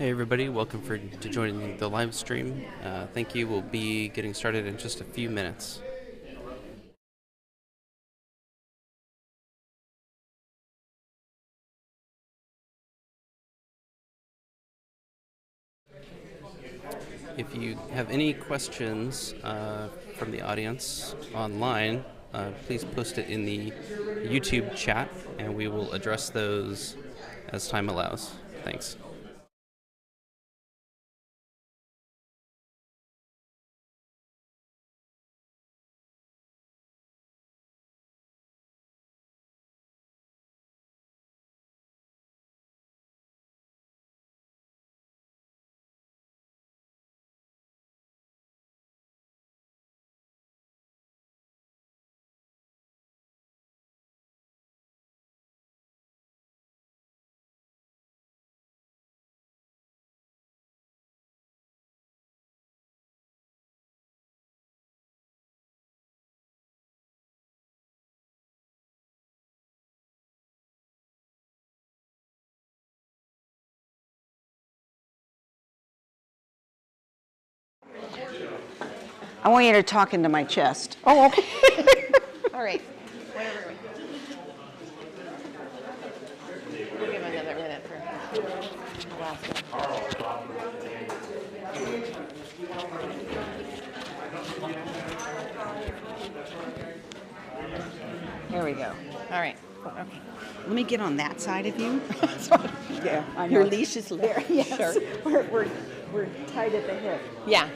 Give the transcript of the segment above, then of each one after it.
Hey everybody, welcome to joining the live stream. Thank you. We'll be getting started in just a few minutes. If you have any questions from the audience online, please post it in the YouTube chat and we will address those as time allows. Thanks. I want you to talk into my chest. Oh, okay. All right. Whatever. We'll give him another minute for the last one. There we go. All right. Okay. Let me get on that side of you. Yeah, I know. Your leash is there. Yes. Sure. We're tied at the hip. Yeah.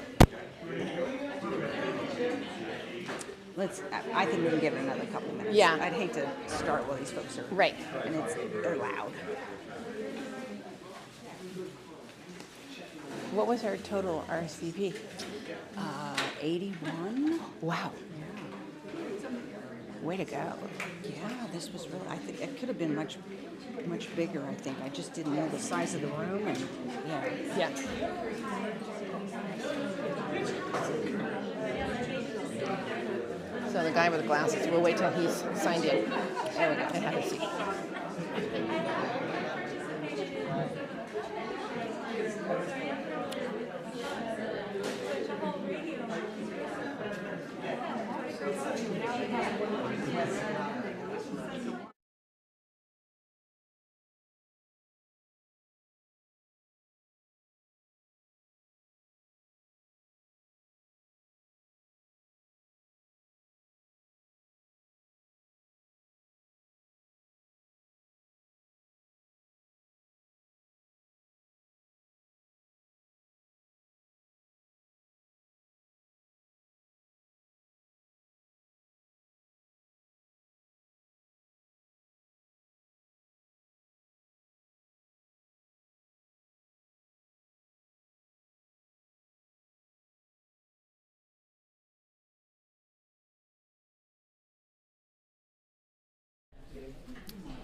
I think we can give it another couple minutes. Yeah. I'd hate to start while these folks are Right. and they're loud. What was our total RSVP? 81. Wow. Way to go. Yeah, this was really. I think it could have been much bigger. I think I just didn't know the size of the room and yeah. Yeah. So the guy with the glasses, we'll wait till he's signed in. There we go. And have a seat.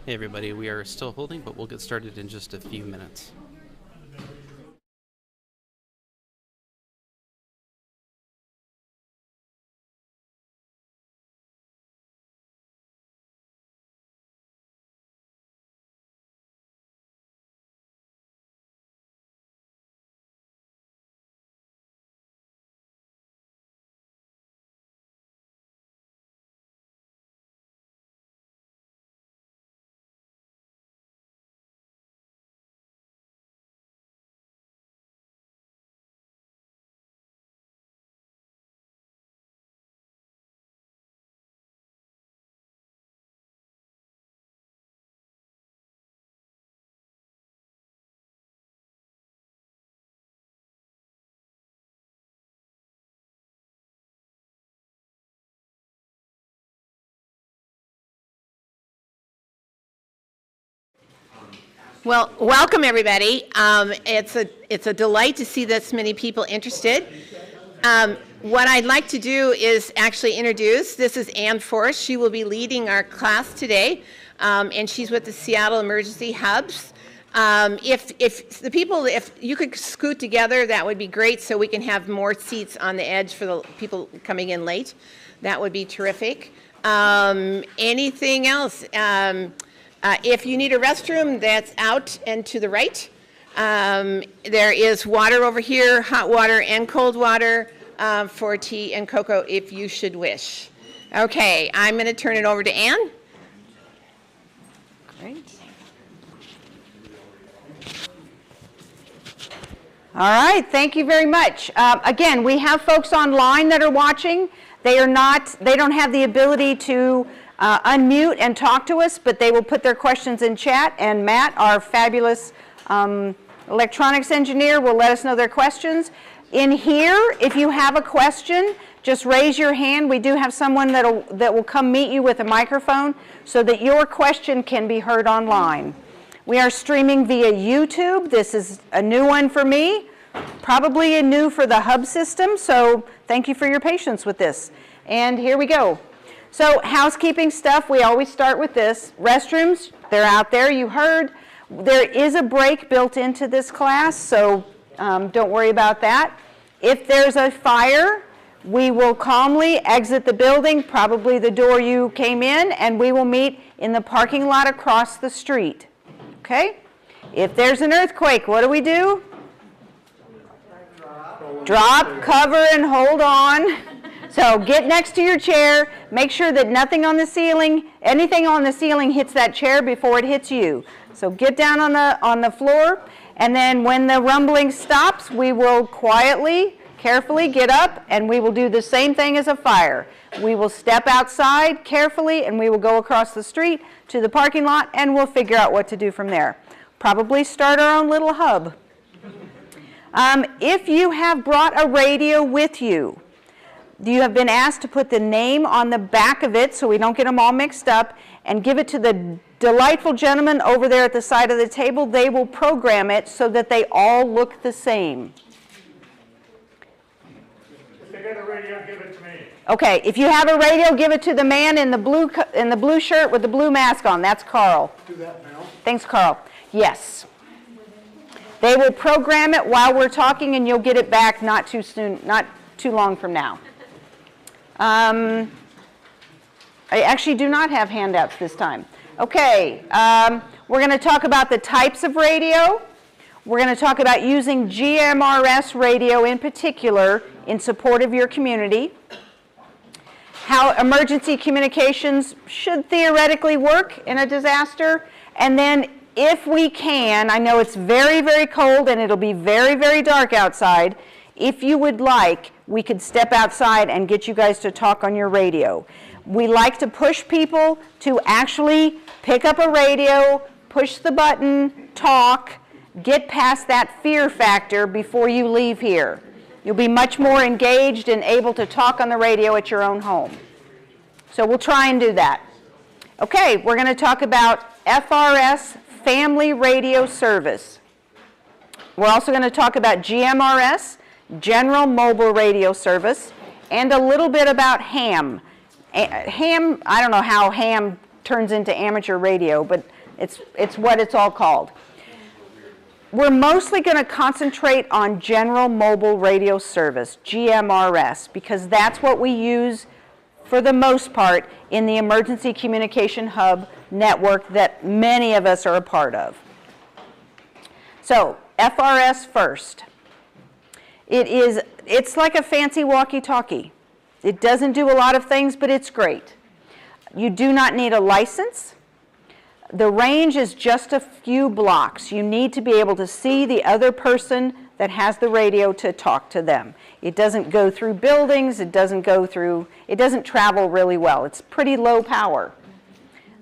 Hey everybody, we are still holding, but we'll get started in just a few minutes. Well, welcome everybody. It's a delight to see this many people interested. What I'd like to do is actually introduce. This is Ann Forrest. She will be leading our class today, and she's with the Seattle Emergency Hubs. If you could scoot together, that would be great, so we can have more seats on the edge for the people coming in late. That would be terrific. Anything else? If you need a restroom, that's out and to the right. There is water over here, hot water and cold water for tea and cocoa if you should wish. Okay, I'm going to turn it over to Ann. Great. All right, thank you very much. Again, we have folks online that are watching. They don't have the ability to unmute and talk to us, but they will put their questions in chat, and Matt, our fabulous electronics engineer, will let us know their questions. In here, if you have a question, just raise your hand. We do have someone that will come meet you with a microphone so that your question can be heard online. We are streaming via YouTube. This is a new one for me, probably a new for the hub system, so thank you for your patience with this. And here we go. So housekeeping stuff, we always start with this. Restrooms, they're out there, you heard. There is a break built into this class, so don't worry about that. If there's a fire, we will calmly exit the building, probably the door you came in, and we will meet in the parking lot across the street. Okay? If there's an earthquake, what do? Drop, cover, and hold on. So get next to your chair. Make sure that anything on the ceiling hits that chair before it hits you. So get down on the floor, and then when the rumbling stops, we will quietly, carefully get up, and we will do the same thing as a fire. We will step outside carefully, and we will go across the street to the parking lot, and we'll figure out what to do from there. Probably start our own little hub. If you have brought a radio with you, you have been asked to put the name on the back of it so we don't get them all mixed up, and give it to the delightful gentleman over there at the side of the table. They will program it so that they all look the same. If they got a radio, give it to me. Okay, if you have a radio, give it to the man in the blue shirt with the blue mask on. That's Carl. Do that now. Thanks, Carl. Yes. They will program it while we're talking, and you'll get it back not too soon, not too long from now. I actually do not have handouts this time. Okay, we're going to talk about the types of radio. We're going to talk about using GMRS radio in particular in support of your community. How emergency communications should theoretically work in a disaster. And then if we can, I know it's very, very cold and it'll be very, very dark outside. If you would like, we could step outside and get you guys to talk on your radio. We like to push people to actually pick up a radio, push the button, talk, get past that fear factor before you leave here. You'll be much more engaged and able to talk on the radio at your own home. So we'll try and do that. Okay, we're going to talk about FRS, Family Radio Service. We're also going to talk about GMRS, General Mobile Radio Service, and a little bit about ham. Ham, I don't know how ham turns into amateur radio, but it's what it's all called. We're mostly going to concentrate on General Mobile Radio Service, GMRS, because that's what we use for the most part in the Emergency Communication Hub network that many of us are a part of. So, FRS first. It's like a fancy walkie-talkie. It doesn't do a lot of things, but it's great. You do not need a license. The range is just a few blocks. You need to be able to see the other person that has the radio to talk to them. It doesn't go through buildings. It doesn't travel really well. It's pretty low power.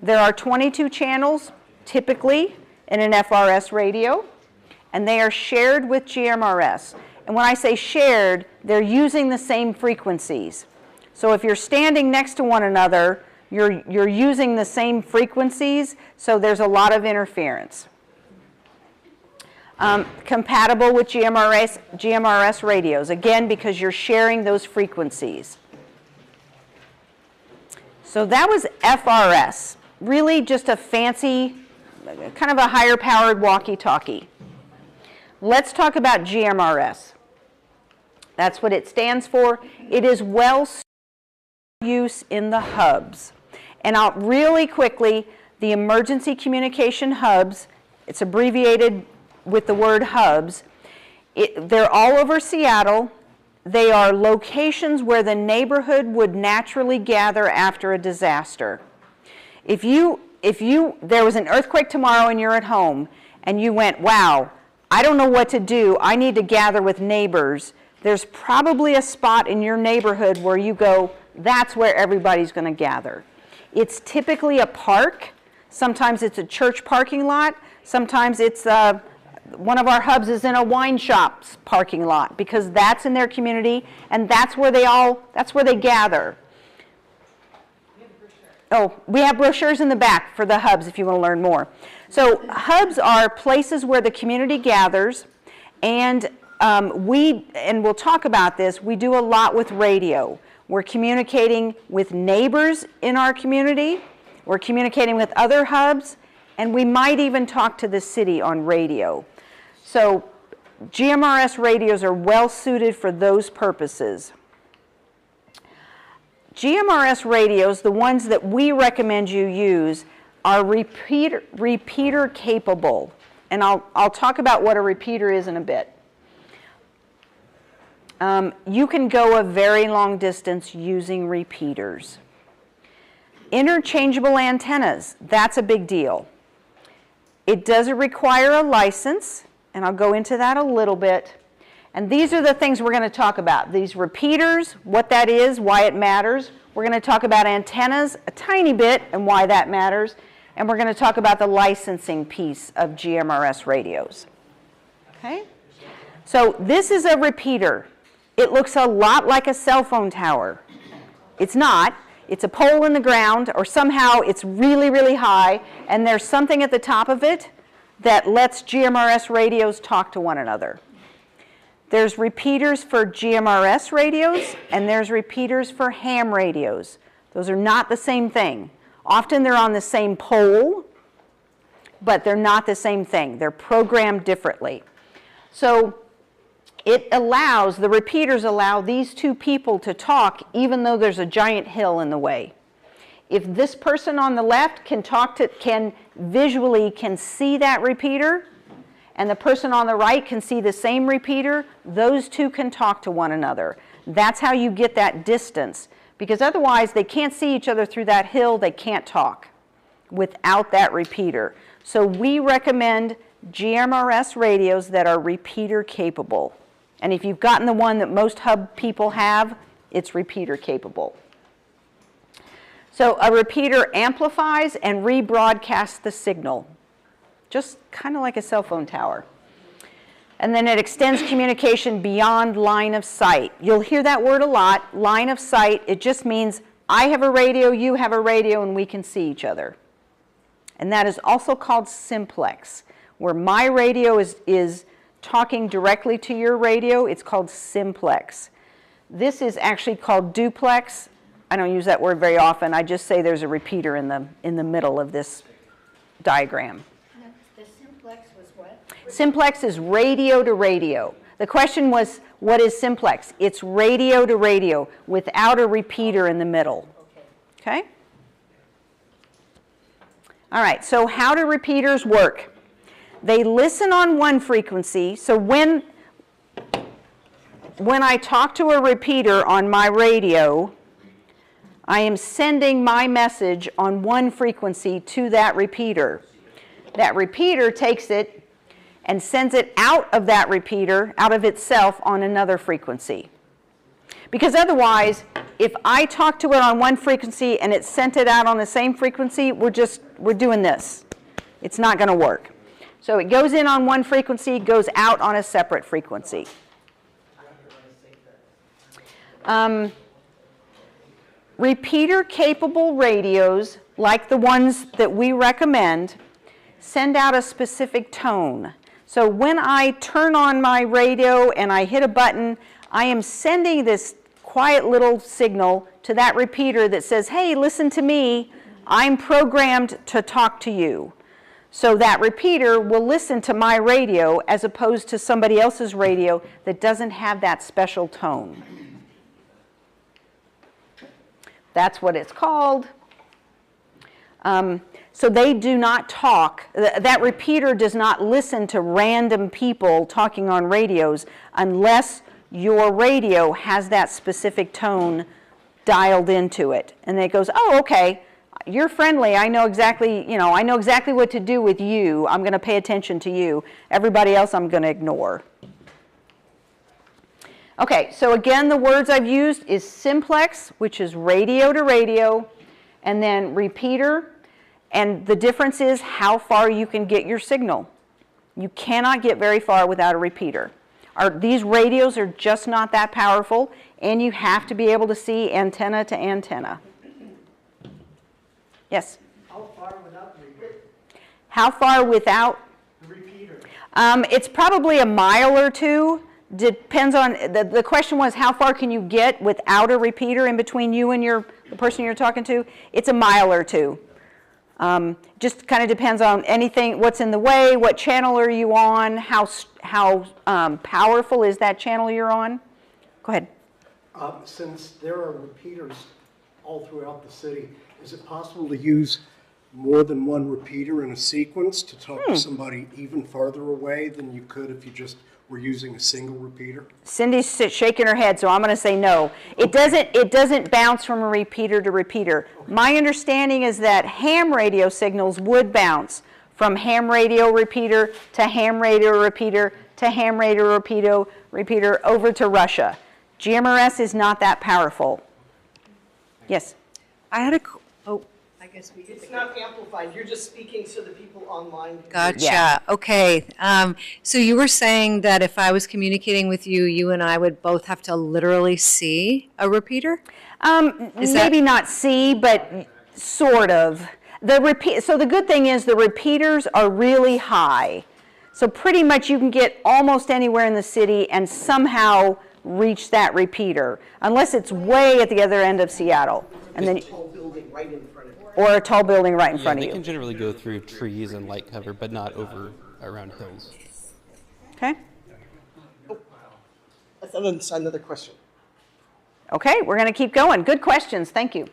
There are 22 channels typically in an FRS radio, and they are shared with GMRS. And when I say shared, they're using the same frequencies. So if you're standing next to one another, you're using the same frequencies, so there's a lot of interference. Compatible with GMRS radios, again, because you're sharing those frequencies. So that was FRS, really just a fancy, kind of a higher powered walkie-talkie. Let's talk about GMRS. That's what it stands for. It is well used in the hubs. And really quickly, the emergency communication hubs, it's abbreviated with the word hubs. They're all over Seattle. They are locations where the neighborhood would naturally gather after a disaster. If there was an earthquake tomorrow and you're at home and you went, wow, I don't know what to do, I need to gather with neighbors, there's probably a spot in your neighborhood where you go, that's where everybody's going to gather. It's typically a park. Sometimes it's a church parking lot. Sometimes it's one of our hubs is in a wine shop's parking lot because that's in their community and that's where they gather. Oh, we have brochures in the back for the hubs if you want to learn more. So hubs are places where the community gathers, and we'll talk about this, we do a lot with radio. We're communicating with neighbors in our community, we're communicating with other hubs, and we might even talk to the city on radio. So GMRS radios are well suited for those purposes. GMRS radios, the ones that we recommend you use, are repeater capable. And I'll talk about what a repeater is in a bit. You can go a very long distance using repeaters. Interchangeable antennas, that's a big deal. It doesn't require a license, and I'll go into that a little bit. And these are the things we're going to talk about. These repeaters, what that is, why it matters. We're going to talk about antennas a tiny bit and why that matters. And we're going to talk about the licensing piece of GMRS radios. Okay? So this is a repeater. It looks a lot like a cell phone tower. It's not. It's a pole in the ground, or somehow it's really, really high, and there's something at the top of it that lets GMRS radios talk to one another. There's repeaters for GMRS radios, and there's repeaters for ham radios. Those are not the same thing. Often they're on the same pole, but they're not the same thing. They're programmed differently. So the repeaters allow these two people to talk even though there's a giant hill in the way. If this person on the left can visually see that repeater, and the person on the right can see the same repeater, those two can talk to one another. That's how you get that distance, because otherwise they can't see each other through that hill, they can't talk without that repeater. So we recommend GMRS radios that are repeater capable. And if you've gotten the one that most hub people have, it's repeater capable. So a repeater amplifies and rebroadcasts the signal, just kind of like a cell phone tower. And then it extends communication beyond line of sight. You'll hear that word a lot, line of sight. It just means I have a radio, you have a radio, and we can see each other. And that is also called simplex, where my radio is talking directly to your radio. It's called simplex. This is actually called duplex. I don't use that word very often. I just say there's a repeater in the middle of this diagram. The simplex was what? Simplex is radio to radio. The question was, what is simplex? It's radio to radio without a repeater in the middle. Okay? All right, so how do repeaters work? They listen on one frequency, so when I talk to a repeater on my radio, I am sending my message on one frequency to that repeater. That repeater takes it and sends it out of that repeater, out of itself, on another frequency. Because otherwise, if I talk to it on one frequency and it sent it out on the same frequency, we're doing this. It's not going to work. So it goes in on one frequency, goes out on a separate frequency. Repeater-capable radios, like the ones that we recommend, send out a specific tone. So when I turn on my radio and I hit a button, I am sending this quiet little signal to that repeater that says, hey, listen to me, I'm programmed to talk to you. So that repeater will listen to my radio as opposed to somebody else's radio that doesn't have that special tone. That's what it's called. So they do not talk. That repeater does not listen to random people talking on radios unless your radio has that specific tone dialed into it. And it goes, oh, okay, you're friendly. I know exactly, I know exactly what to do with you. I'm going to pay attention to you. Everybody else I'm going to ignore. Okay, so again, the words I've used is simplex, which is radio to radio, and then repeater. And the difference is how far you can get your signal. You cannot get very far without a repeater. These radios are just not that powerful, and you have to be able to see antenna to antenna. Yes? How far without the repeater? How far without? The repeater. It's probably a mile or two. Depends on, the question was how far can you get without a repeater in between you and the person you're talking to? It's a mile or two. Just kind of depends on anything, what's in the way, what channel are you on, how powerful is that channel you're on. Go ahead. Since there are repeaters all throughout the city, is it possible to use more than one repeater in a sequence to talk to somebody even farther away than you could if you just were using a single repeater? Cindy's shaking her head, so I'm going to say no. It doesn't bounce from a repeater to repeater. Okay. My understanding is that ham radio signals would bounce from ham radio repeater to ham radio repeater to ham radio repeater over to Russia. GMRS is not that powerful. Yes? I had a, I guess we It's not amplified, you're just speaking so the people online can gotcha. Yeah. Okay. So you were saying that if I was communicating with you, you and I would both have to literally see a repeater? Maybe not see, but sort of. So the good thing is the repeaters are really high. So pretty much you can get almost anywhere in the city and somehow reach that repeater, unless it's way at the other end of Seattle. And then, tall building right in front of you. or a tall building right in front of they you. can generally go through trees and light cover, but not over around hills. Okay? Another question. Okay, we're going to keep going. Good questions. Thank you.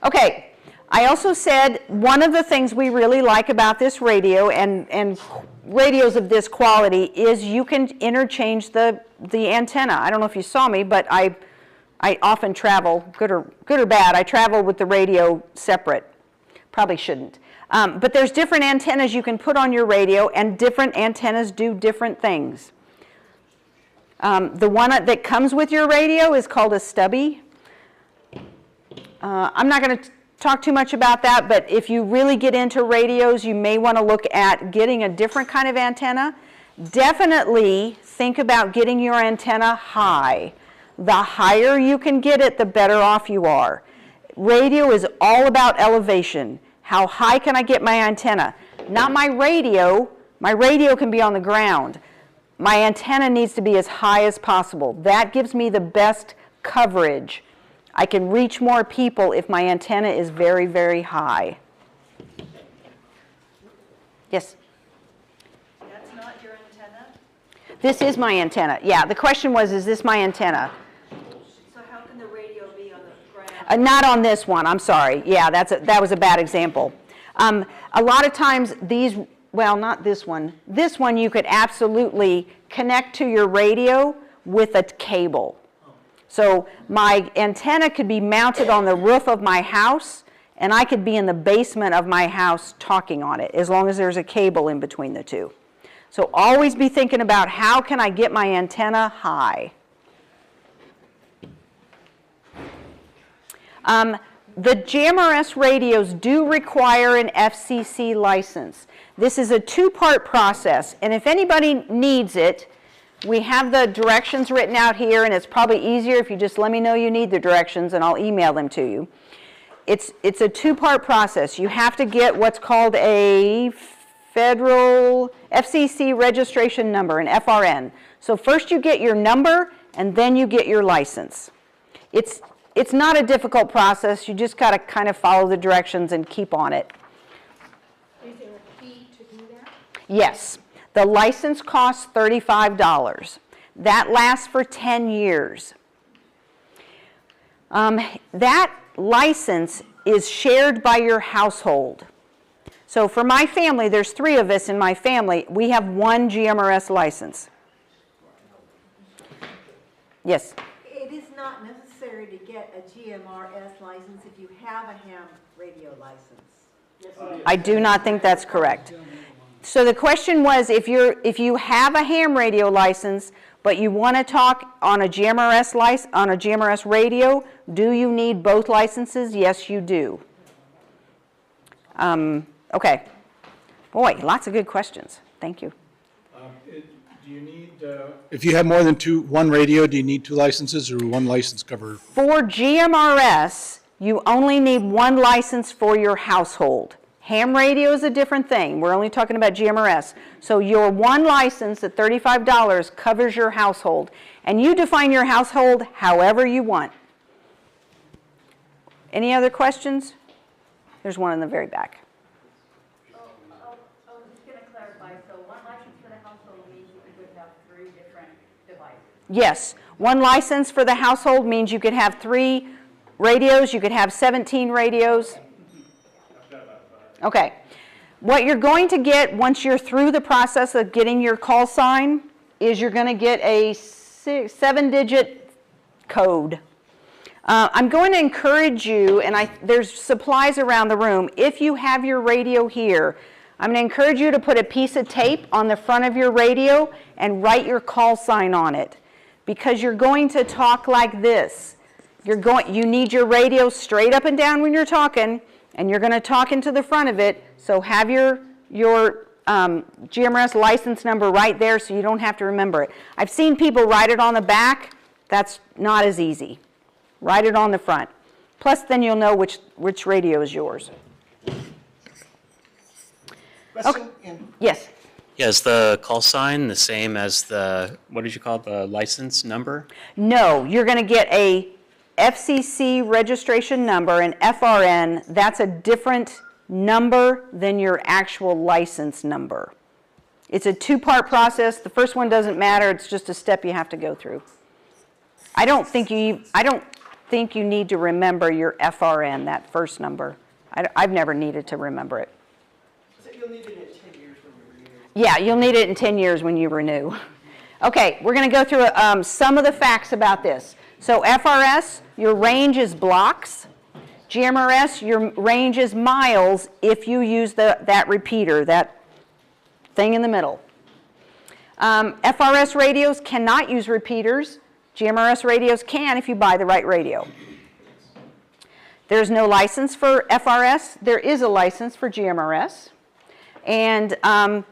Okay, I also said one of the things we really like about this radio and radios of this quality is you can interchange the antenna. I don't know if you saw me, but I often travel, good or bad, I travel with the radio separate. Probably shouldn't. But there's different antennas you can put on your radio, and different antennas do different things. The one that comes with your radio is called a stubby. I'm not going to talk too much about that, but if you really get into radios, you may want to look at getting a different kind of antenna. Definitely think about getting your antenna high. The higher you can get it, the better off you are. Radio is all about elevation. How high can I get my antenna? Not my radio. My radio can be on the ground. My antenna needs to be as high as possible. That gives me the best coverage. I can reach more people if my antenna is very, very high. Yes? That's not your antenna? This is my antenna. Yeah, the question was, is this my antenna? So how can the radio be on the ground? Not on this one, I'm sorry. Yeah, that was a bad example. A lot of times these, well, not this one. This one you could absolutely connect to your radio with a cable. So my antenna could be mounted on the roof of my house, and I could be in the basement of my house talking on it, as long as there's a cable in between the two. So always be thinking about how can I get my antenna high. The GMRS radios do require an FCC license. This is a two-part process, and if anybody needs it, we have the directions written out here, and it's probably easier if you just let me know you need the directions, and I'll email them to you. It's a two-part process. You have to get what's called a federal FCC registration number, an FRN. So first you get your number, and then you get your license. It's not a difficult process. You just got to kind of follow the directions and keep on it. Is there a fee to do that? Yes. The license costs $35. That lasts for 10 years. That license is shared by your household. So for my family, there's 3 of us in my family. We have 1 GMRS license. Yes? It is not necessary to get a GMRS license if you have a ham radio license. I do not think that's correct. So the question was, if you have a ham radio license, but you want to talk on a GMRS radio, do you need both licenses? Yes, you do. Okay. Boy, lots of good questions. Thank you. Do you need, if you have more than one radio, do you need 2 licenses or 1 license cover? For GMRS, you only need 1 license for your household. Ham radio is a different thing. We're only talking about GMRS. So your 1 license at $35 covers your household. And you define your household however you want. Any other questions? There's one in the very back. I was just going to clarify. So 1 license for the household means you could have 3 different devices. Yes. 1 license for the household means you could have 3 radios. You could have 17 radios. Okay. What you're going to get once you're through the process of getting your call sign is you're going to get a 7-digit code. I'm going to encourage you, and there's supplies around the room. If you have your radio here, I'm going to encourage you to put a piece of tape on the front of your radio and write your call sign on it, because you're going to talk like this. You need your radio straight up and down when you're talking, and you're going to talk into the front of it. So have your GMRS license number right there so you don't have to remember it. I've seen people write it on the back. That's not as easy. Write it on the front. Plus, then you'll know which radio is yours. Okay. Yes? Yeah, is the call sign the same as the, what did you call it, the license number? No, you're going to get a FCC registration number, an FRN. That's a different number than your actual license number. It's a 2-part process. The first one doesn't matter. It's just a step you have to go through. I don't think you need to remember your FRN, that first number. I've never needed to remember it. So you'll need it in 10 years when you renew? Yeah, you'll need it in 10 years when you renew. Okay, we're going to go through some of the facts about this. So FRS, your range is blocks. GMRS, your range is miles if you use that repeater, that thing in the middle. FRS radios cannot use repeaters. GMRS radios can if you buy the right radio. There's no license for FRS. There is a license for GMRS. And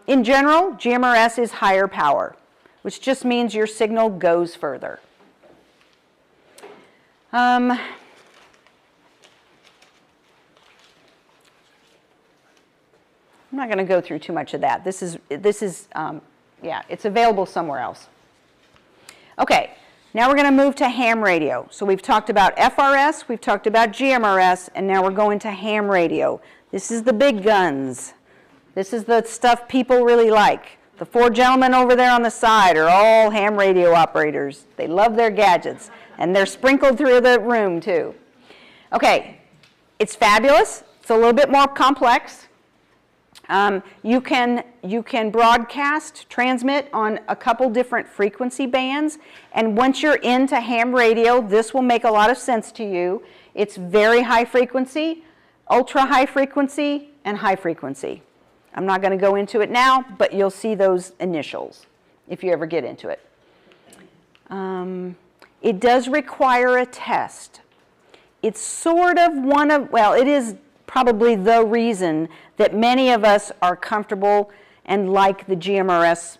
in general, GMRS is higher power, which just means your signal goes further. I'm not going to go through too much of that. This is yeah, it's available somewhere else. Okay, now we're going to move to ham radio. So we've talked about FRS, we've talked about GMRS, and now we're going to ham radio. This is the big guns. This is the stuff people really like. The 4 gentlemen over there on the side are all ham radio operators. They love their gadgets, and they're sprinkled through the room too. Okay, it's fabulous. It's a little bit more complex. You can broadcast, transmit on a couple different frequency bands, and once you're into ham radio, this will make a lot of sense to you. It's very high frequency, ultra high frequency, and high frequency. I'm not going to go into it now, but you'll see those initials if you ever get into it. It does require a test. It's sort of it is probably the reason that many of us are comfortable and like the GMRS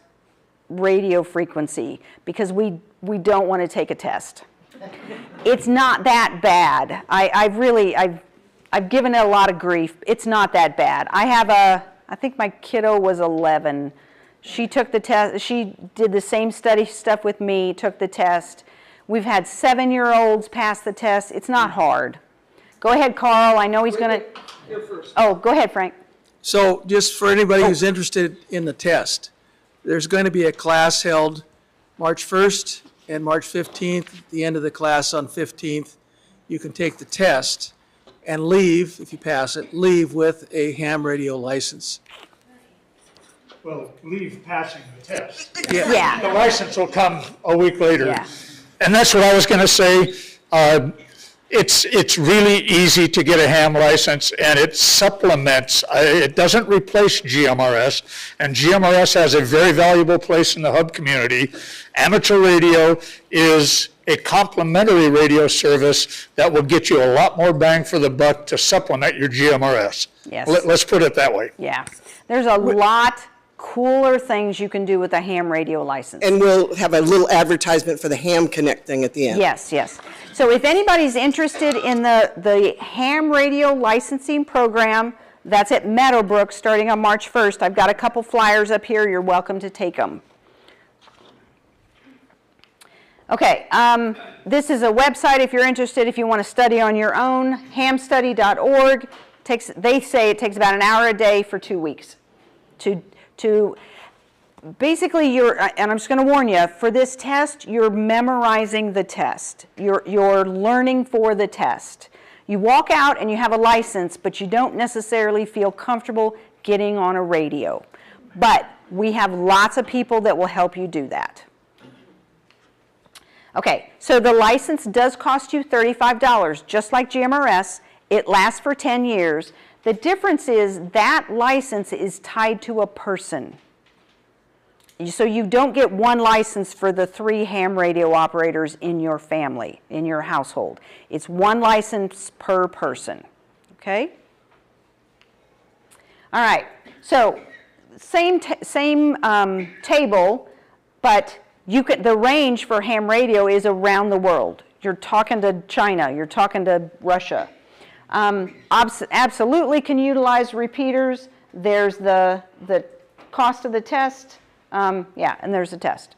radio frequency, because we don't want to take a test. It's not that bad. I've given it a lot of grief. It's not that bad. I think my kiddo was 11. She took the test. She did the same stuff with me, took the test. We've had 7-year-olds pass the test. It's not hard. Go ahead, Carl. I know he's going to. Here first. Oh, go ahead, Frank. So just for anybody who's interested in the test, there's going to be a class held March 1st and March 15th. At the end of the class on 15th, you can take the test. and leave, if you pass it, leave with a ham radio license. Well, leave passing the test. Yeah. The license will come a week later. Yeah. And that's what I was going to say. It's really easy to get a ham license, and it supplements. It doesn't replace GMRS, and GMRS has a very valuable place in the hub community. Amateur radio is a complementary radio service that will get you a lot more bang for the buck to supplement your GMRS. Yes. Let's put it that way. Yeah. There's a lot cooler things you can do with a ham radio license. And we'll have a little advertisement for the Ham Connect thing at the end. Yes, yes. So if anybody's interested in the ham radio licensing program, that's at Meadowbrook starting on March 1st. I've got a couple flyers up here. You're welcome to take them. Okay, this is a website if you're interested, if you want to study on your own, hamstudy.org. They say it takes about an hour a day for 2 weeks to basically and I'm just going to warn you, for this test, you're memorizing the test. You're learning for the test. You walk out and you have a license, but you don't necessarily feel comfortable getting on a radio. But we have lots of people that will help you do that. Okay, so the license does cost you $35, just like GMRS. It lasts for 10 years. The difference is that license is tied to a person. So you don't get one license for the 3 ham radio operators in your family, in your household. It's one license per person, okay? All right, so same table, but the range for ham radio is around the world. You're talking to China, you're talking to Russia. Absolutely can utilize repeaters. There's the cost of the test. Yeah, and there's a test.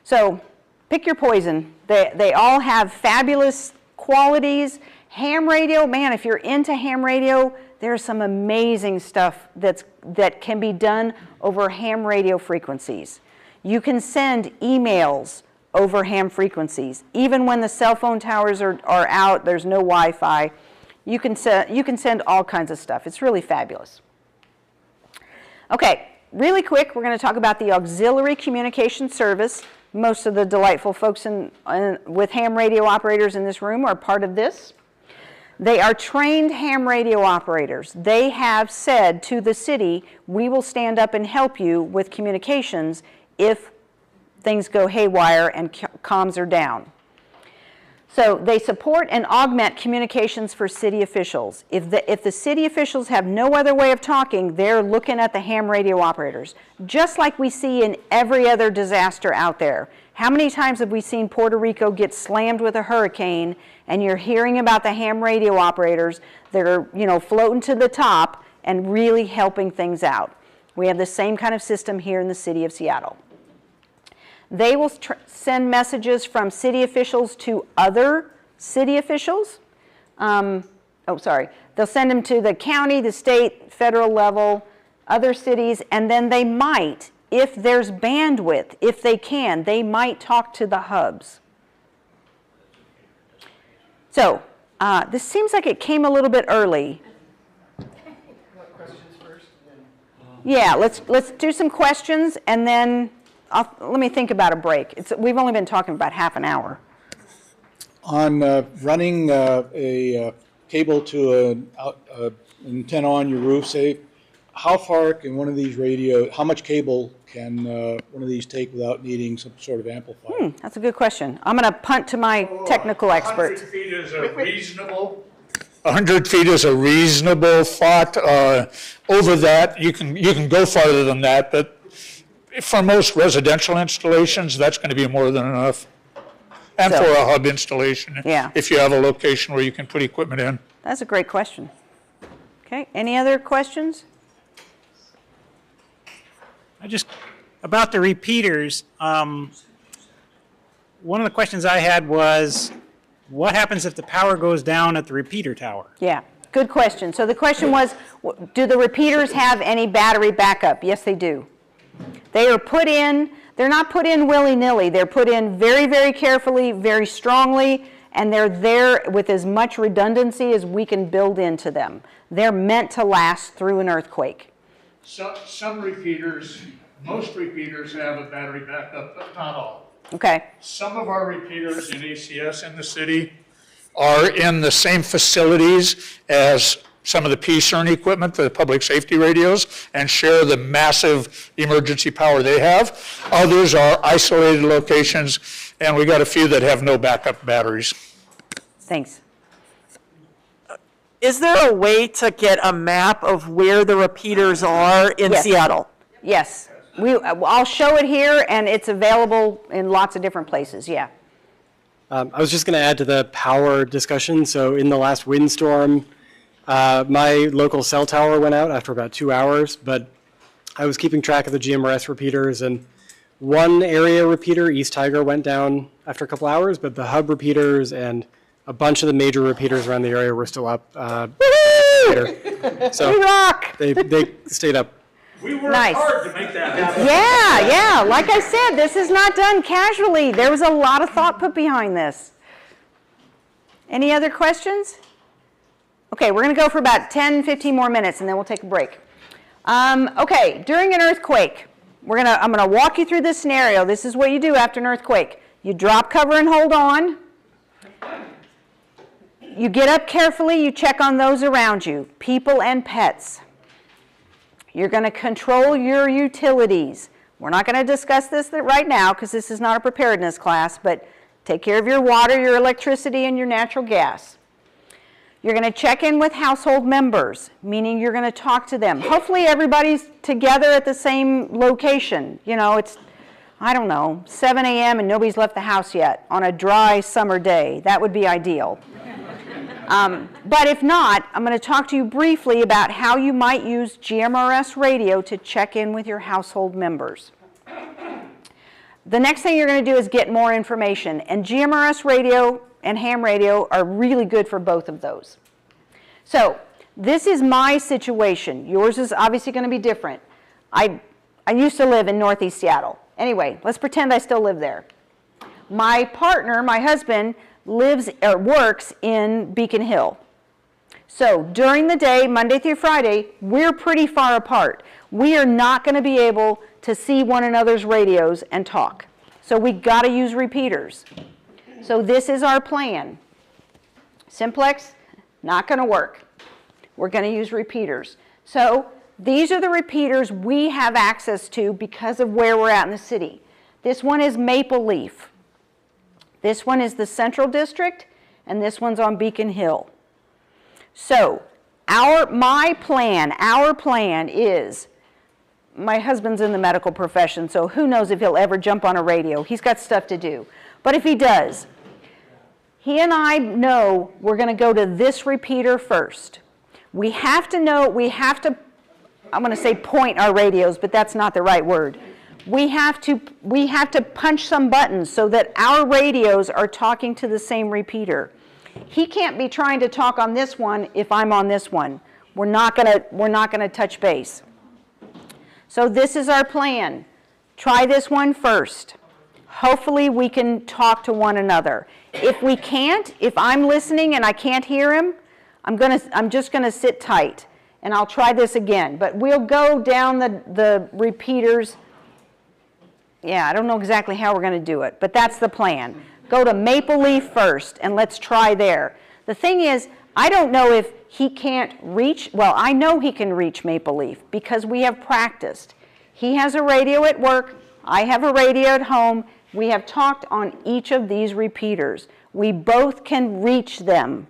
So pick your poison. They all have fabulous qualities. Ham radio, man, if you're into ham radio, there's some amazing stuff that can be done over ham radio frequencies. You can send emails over ham frequencies. Even when the cell phone towers are out, there's no Wi-Fi. You can send all kinds of stuff. It's really fabulous. Okay, really quick, we're going to talk about the auxiliary communication service. Most of the delightful folks with ham radio operators in this room are part of this. They are trained ham radio operators. They have said to the city, we will stand up and help you with communications if things go haywire and comms are down. So they support and augment communications for city officials. If the city officials have no other way of talking, they're looking at the ham radio operators, just like we see in every other disaster out there. How many times have we seen Puerto Rico get slammed with a hurricane, and you're hearing about the ham radio operators that are, floating to the top and really helping things out? We have the same kind of system here in the city of Seattle. They will send messages from city officials to other city officials. They'll send them to the county, the state, federal level, other cities, and then they might, if there's bandwidth, if they can, they might talk to the hubs. So this seems like it came a little bit early. Yeah, let's do some questions, and then let me think about a break. We've only been talking about half an hour. On running a cable to an antenna on your roof, say, how far can how much cable can one of these take without needing some sort of amplifier? That's a good question. I'm going to punt to my technical expert. 100 feet is a reasonable. 100 feet is a reasonable thought. Over that, you can go farther than that, but for most residential installations, that's going to be more than enough. And for a hub installation, if you have a location where you can put equipment in. That's a great question. Okay, any other questions? About the repeaters, one of the questions I had was, what happens if the power goes down at the repeater tower? Yeah, good question. So the question was, do the repeaters have any battery backup? Yes, they do. They are put in, they're not put in willy-nilly. They're put in very, very carefully, very strongly, and they're there with as much redundancy as we can build into them. They're meant to last through an earthquake. Some repeaters, most repeaters have a battery backup, but not all. Okay. Some of our repeaters in ACS in the city are in the same facilities as some of the PCERN equipment, the public safety radios, and share the massive emergency power they have. Others are isolated locations, and we got a few that have no backup batteries. Thanks. Is there a way to get a map of where the repeaters are in Seattle? Yes. I'll show it here, and it's available in lots of different places, yeah. I was just going to add to the power discussion. So in the last windstorm, my local cell tower went out after about 2 hours, but I was keeping track of the GMRS repeaters, and one area repeater, East Tiger, went down after a couple hours, but the hub repeaters and a bunch of the major repeaters around the area were still up later. So we rock! They stayed up. We worked hard to make that happen. Yeah. Like I said, this is not done casually. There was a lot of thought put behind this. Any other questions? Okay, we're going to go for about 10, 15 more minutes, and then we'll take a break. Okay, during an earthquake, I'm going to walk you through this scenario. This is what you do after an earthquake. You drop, cover, and hold on. You get up carefully. You check on those around you, people and pets. You're going to control your utilities. We're not going to discuss this right now because this is not a preparedness class, but take care of your water, your electricity, and your natural gas. You're going to check in with household members, meaning you're going to talk to them. Hopefully everybody's together at the same location. You know, it's, I don't know, 7 a.m. and nobody's left the house yet on a dry summer day. That would be ideal. But if not, I'm going to talk to you briefly about how you might use GMRS radio to check in with your household members. The next thing you're going to do is get more information, and GMRS radio and ham radio are really good for both of those. So this is my situation. Yours is obviously going to be different. I used to live in Northeast Seattle. Anyway, let's pretend I still live there. My partner, my husband, lives or works in Beacon Hill. So during the day, Monday through Friday, we're pretty far apart. We are not going to be able to see one another's radios and talk. So we got to use repeaters. So this is our plan. Simplex, not going to work. We're going to use repeaters. So these are the repeaters we have access to because of where we're at in the city. This one is Maple Leaf. This one is the Central District, and this one's on Beacon Hill. So our plan is, my husband's in the medical profession, so who knows if he'll ever jump on a radio. He's got stuff to do. But if he does, he and I know we're going to go to this repeater first. We have to know, I'm going to say point our radios, but that's not the right word. We have to punch some buttons so that our radios are talking to the same repeater. He can't be trying to talk on this one if I'm on this one. We're not gonna touch base. So this is our plan. Try this one first. Hopefully we can talk to one another. If we can't, if I'm listening and I can't hear him, I'm just gonna sit tight and I'll try this again. But we'll go down the repeaters. Yeah, I don't know exactly how we're going to do it, but that's the plan. Go to Maple Leaf first, and let's try there. The thing is, I don't know if he can't reach, well, I know he can reach Maple Leaf because we have practiced. He has a radio at work, I have a radio at home. We have talked on each of these repeaters. We both can reach them.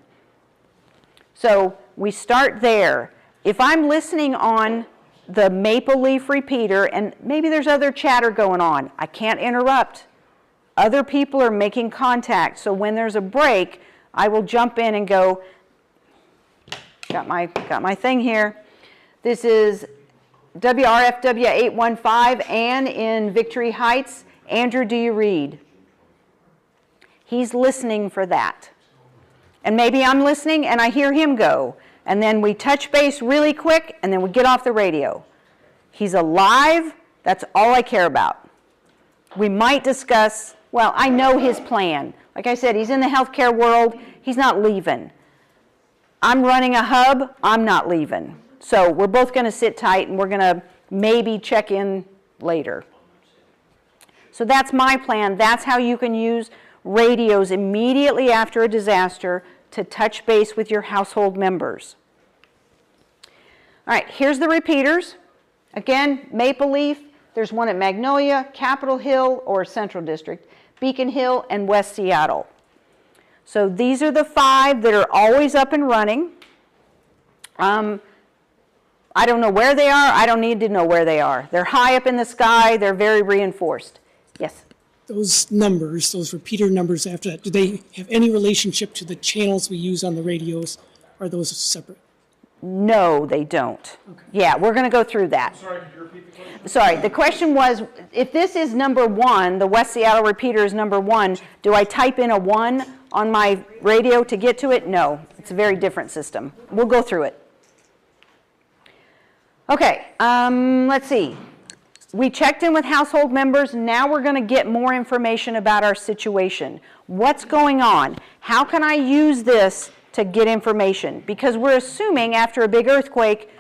So we start there. If I'm listening on the Maple Leaf repeater, and maybe there's other chatter going on, I can't interrupt. Other people are making contact, so when there's a break, I will jump in and go, got my thing here. This is WRFW 815, Ann in Victory Heights. Andrew, do you read? He's listening for that. And maybe I'm listening and I hear him go. And then we touch base really quick, and then we get off the radio. He's alive. That's all I care about. We might discuss, well, I know his plan. Like I said, he's in the healthcare world. He's not leaving. I'm running a hub. I'm not leaving. So we're both going to sit tight, and we're going to maybe check in later. So that's my plan. That's how you can use radios immediately after a disaster to touch base with your household members. All right, here's the repeaters. Again, Maple Leaf. There's one at Magnolia, Capitol Hill, or Central District, Beacon Hill, and West Seattle. So these are the 5 that are always up and running. I don't know where they are. I don't need to know where they are. They're high up in the sky. They're very reinforced. Yes? Those numbers, those repeater numbers after that, do they have any relationship to the channels we use on the radios? Or are those separate? No, they don't. Okay. Yeah, we're going to go through that. Sorry, could you repeat the question? Sorry, the question was, if this is number 1, the West Seattle repeater is number 1, do I type in a 1 on my radio to get to it? No, it's a very different system. We'll go through it. Okay, let's see. We checked in with household members. Now we're going to get more information about our situation. What's going on? How can I use this to get information? Because we're assuming after a big earthquake,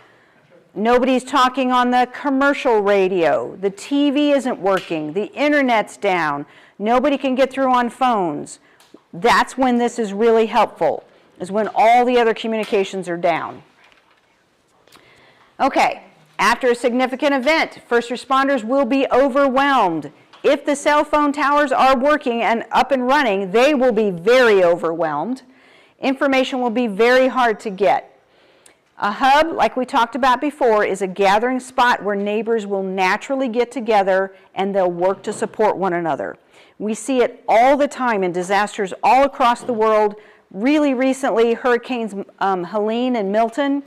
nobody's talking on the commercial radio. The TV isn't working. The internet's down. Nobody can get through on phones. That's when this is really helpful, is when all the other communications are down. Okay, after a significant event, first responders will be overwhelmed. If the cell phone towers are working and up and running, they will be very overwhelmed. Information will be very hard to get. A hub, like we talked about before, is a gathering spot where neighbors will naturally get together and they'll work to support one another. We see it all the time in disasters all across the world. Really recently, Hurricanes Helene and Milton,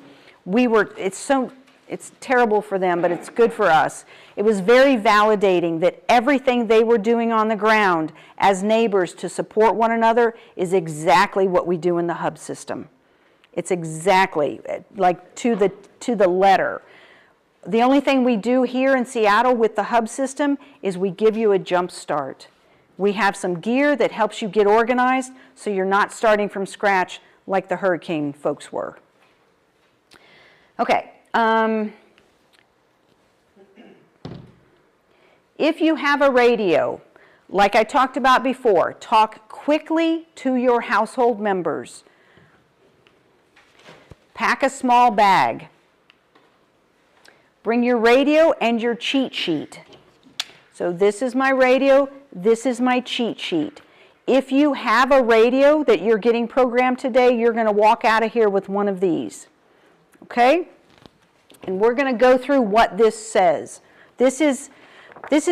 it's terrible for them, but it's good for us. It was very validating that everything they were doing on the ground as neighbors to support one another is exactly what we do in the hub system. It's exactly like to the letter. The only thing we do here in Seattle with the hub system is we give you a jump start. We have some gear that helps you get organized so you're not starting from scratch like the hurricane folks were. Okay. If you have a radio, like I talked about before, talk quickly to your household members. Pack a small bag. Bring your radio and your cheat sheet. So this is my radio, this is my cheat sheet. If you have a radio that you're getting programmed today, you're going to walk out of here with one of these. Okay? And we're going to go through what this says. This is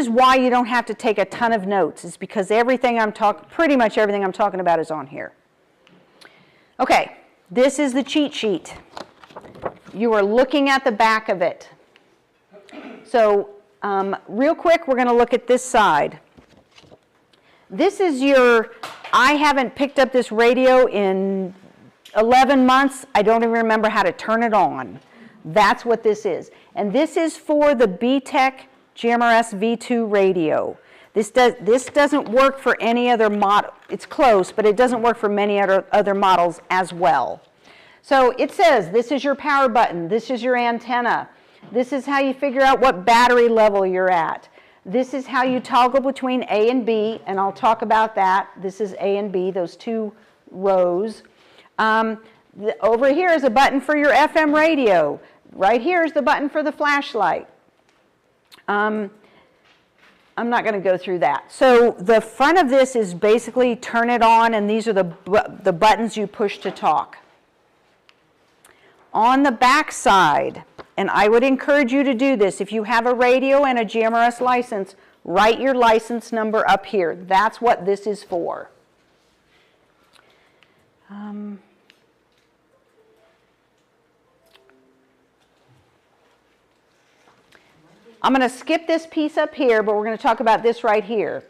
why you don't have to take a ton of notes. It's because pretty much everything I'm talking about is on here. Okay, this is the cheat sheet. You are looking at the back of it. So real quick, we're going to look at this side. This is I haven't picked up this radio in 11 months. I don't even remember how to turn it on. That's what this is. And this is for the BTEC GMRS V2 radio. This doesn't work for any other model. It's close, but it doesn't work for many other models as well. So it says this is your power button. This is your antenna. This is how you figure out what battery level you're at. This is how you toggle between A and B, and I'll talk about that. This is A and B, those 2 rows. Over here is a button for your FM radio. Right here is the button for the flashlight. I'm not going to go through that. So the front of this is basically turn it on, and these are the buttons you push to talk. On the back side, and I would encourage you to do this, if you have a radio and a GMRS license, write your license number up here. That's what this is for. I'm going to skip this piece up here, but we're going to talk about this right here.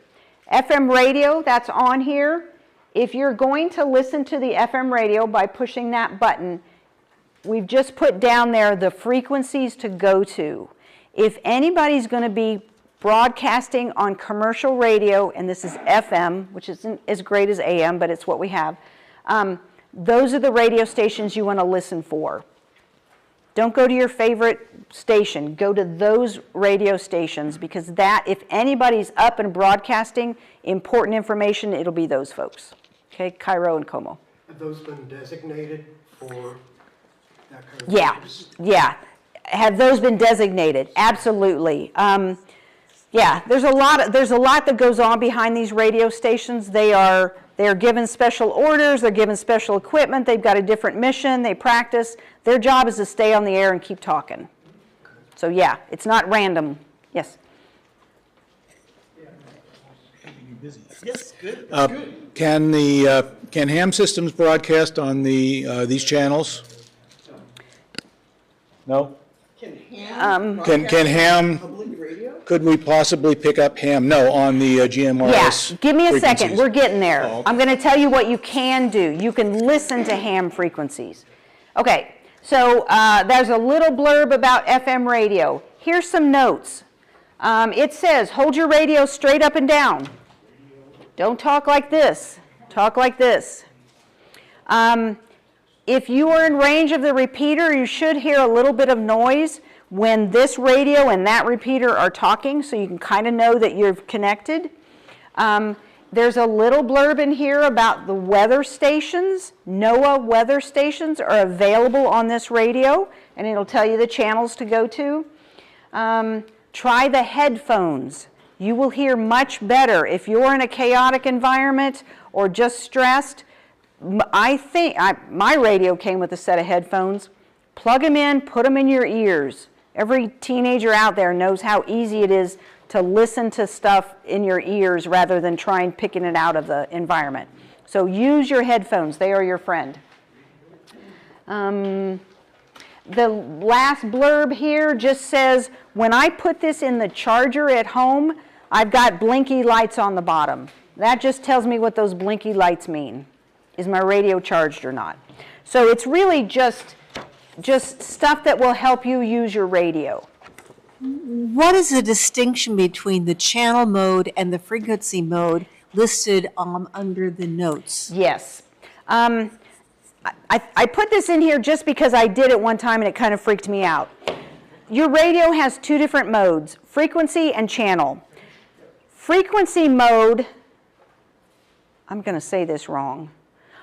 FM radio, that's on here. If you're going to listen to the FM radio by pushing that button, we've just put down there the frequencies to go to. If anybody's going to be broadcasting on commercial radio, and this is FM, which isn't as great as AM, but it's what we have. Those are the radio stations you want to listen for. Don't go to your favorite station. Go to those radio stations, because that, if anybody's up and broadcasting important information, it'll be those folks. Okay, Cairo and Como. Have those been designated for that kind of purpose? Yeah. Have those been designated? Absolutely. Yeah, there's a lot that goes on behind these radio stations. They are given special orders, they're given special equipment, they've got a different mission, they practice. Their job is to stay on the air and keep talking. So yeah, it's not random. Yes? Yes, good. Can ham systems broadcast on these channels? No? Can ham, could we possibly pick up ham? No, on the GMRS. Yeah, give me a second. frequencies. We're getting there. Oh, okay. I'm going to tell you what you can do. You can listen to ham frequencies. Okay, so there's a little blurb about FM radio. Here's some notes. It says, hold your radio straight up and down. Don't talk like this. Talk like this. If you are in range of the repeater, you should hear a little bit of noise when this radio and that repeater are talking, so you can kind of know that you're connected. There's a little blurb in here about the weather stations. NOAA weather stations are available on this radio, and it'll tell you the channels to go to. Try the headphones. You will hear much better. If you're in a chaotic environment or just stressed, I think my radio came with a set of headphones. Plug them in, put them in your ears. Every teenager out there knows how easy it is to listen to stuff in your ears rather than trying picking it out of the environment. So use your headphones. They are your friend. The last blurb here just says, when I put this in the charger at home, I've got blinky lights on the bottom. That just tells me what those blinky lights mean. Is my radio charged or not? So it's really just stuff that will help you use your radio. What is the distinction between the channel mode and the frequency mode listed under the notes? Yes. I put this in here just because I did it one time and it kind of freaked me out. Your radio has two different modes, frequency and channel. Frequency mode, I'm going to say this wrong.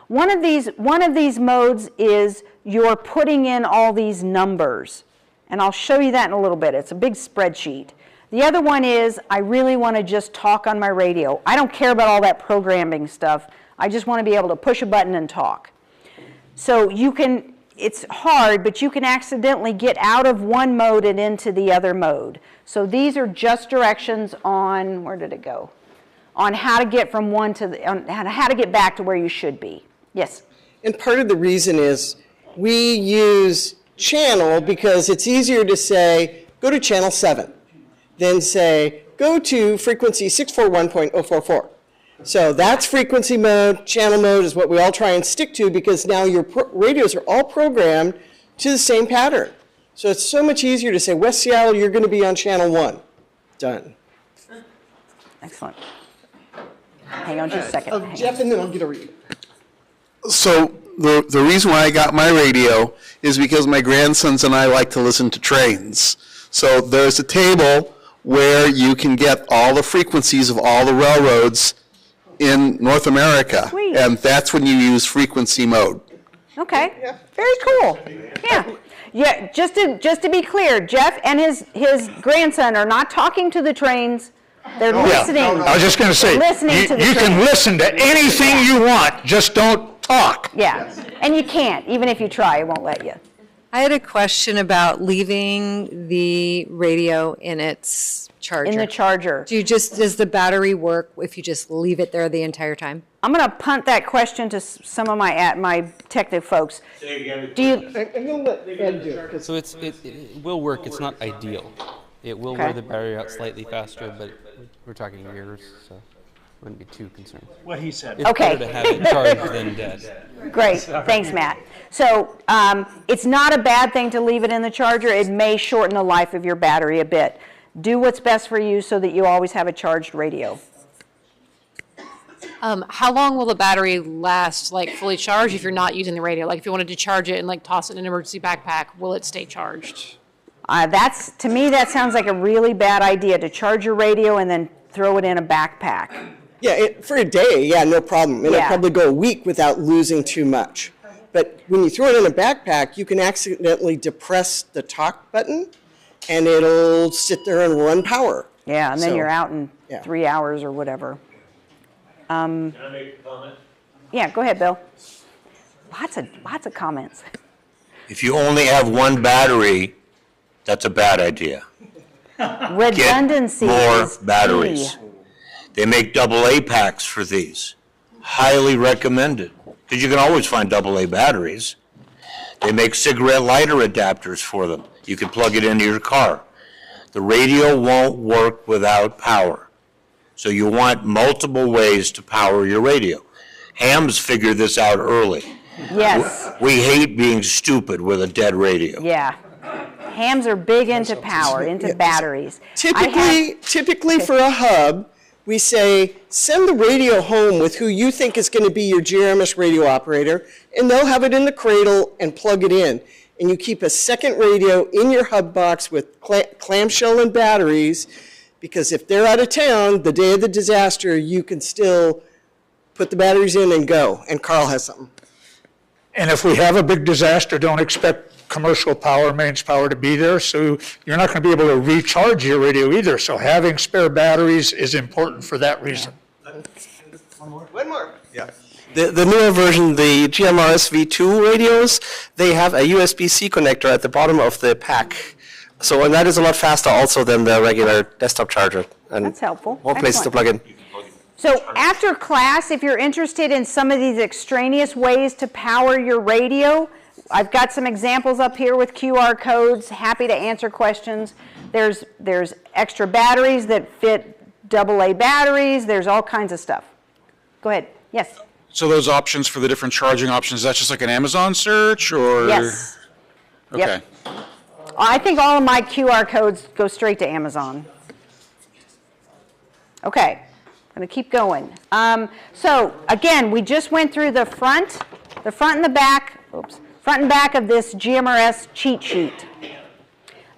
One of these modes is you're putting in all these numbers. And I'll show you that in a little bit. It's a big spreadsheet. The other one is I really want to just talk on my radio. I don't care about all that programming stuff. I just want to be able to push a button and talk. So you can, it's hard, but you can accidentally get out of one mode and into the other mode. So these are just directions on, where did it go? On how to get from one to the, on how to get back to where you should be. Yes? And part of the reason is we use channel because it's easier to say, go to channel 7, than say, go to frequency 641.044. So that's frequency mode. Channel mode is what we all try and stick to because now your radios are all programmed to the same pattern. So it's so much easier to say, West Seattle, you're going to be on channel 1. Done. Excellent. Hang on just a second. Jeff, and then I'll get over you. So the reason why I got my radio is because my grandsons and I like to listen to trains. So there's a table where you can get all the frequencies of all the railroads in North America. Sweet. And that's when you use frequency mode. Okay, very cool. Yeah, yeah. Just to be clear, Jeff and his grandson are not talking to the trains. They're listening. I was just going to say, you can listen to anything you want, just don't talk. Yeah, and you can't, even if you try, it won't let you. I had a question about leaving the radio in its charger. In the charger. Does the battery work if you just leave it there the entire time? I'm going to punt that question to some of my technical folks. Do you? I'm going to let Ed do it. So it will work. It's not ideal. It will wear the battery out slightly faster, but we're talking years, so wouldn't be too concerned. What he said. It's better to have it charged than dead. Great, thanks, Matt. So it's not a bad thing to leave it in the charger. It may shorten the life of your battery a bit. Do what's best for you so that you always have a charged radio. How long will the battery last, like fully charged, if you're not using the radio? Like if you wanted to charge it and like toss it in an emergency backpack, will it stay charged? To me, that sounds like a really bad idea, to charge your radio and then throw it in a backpack. Yeah, for a day, yeah, no problem. It'll Yeah. probably go a week without losing too much. But when you throw it in a backpack, you can accidentally depress the talk button, and it'll sit there and run power. Yeah, and then So, you're out in yeah. 3 hours or whatever. Can I make a comment? Yeah, go ahead, Bill. Lots of comments. If you only have one battery, that's a bad idea. Redundancy More is batteries. key. They make AA packs for these. Highly recommended. Because you can always find AA batteries. They make cigarette lighter adapters for them. You can plug it into your car. The radio won't work without power. So you want multiple ways to power your radio. Hams figured this out early. Yes. We hate being stupid with a dead radio. Yeah. Hams are big into power, into batteries. Typically for a hub, we say, send the radio home with who you think is going to be your GMRS radio operator, and they'll have it in the cradle and plug it in. And you keep a second radio in your hub box with clamshell and batteries, because if they're out of town, the day of the disaster, you can still put the batteries in and go. And Carl has something. And if we have a big disaster, don't expect commercial power, mains power to be there, so you're not going to be able to recharge your radio either. So having spare batteries is important for that reason. One more. Yeah. The newer version, the GMRS V2 radios, they have a USB-C connector at the bottom of the pack. So, and that is a lot faster also than the regular desktop charger. And that's helpful. More places to plug in. So after class, if you're interested in some of these extraneous ways to power your radio, I've got some examples up here with QR codes. Happy to answer questions. There's extra batteries that fit AA batteries. There's all kinds of stuff. Go ahead. Yes. So those options for the different charging options, that's just like an Amazon search, or? Yes. Okay. Yep. I think all of my QR codes go straight to Amazon. Okay, I'm going to keep going. So again, we just went through the front and the back, front and back of this GMRS cheat sheet.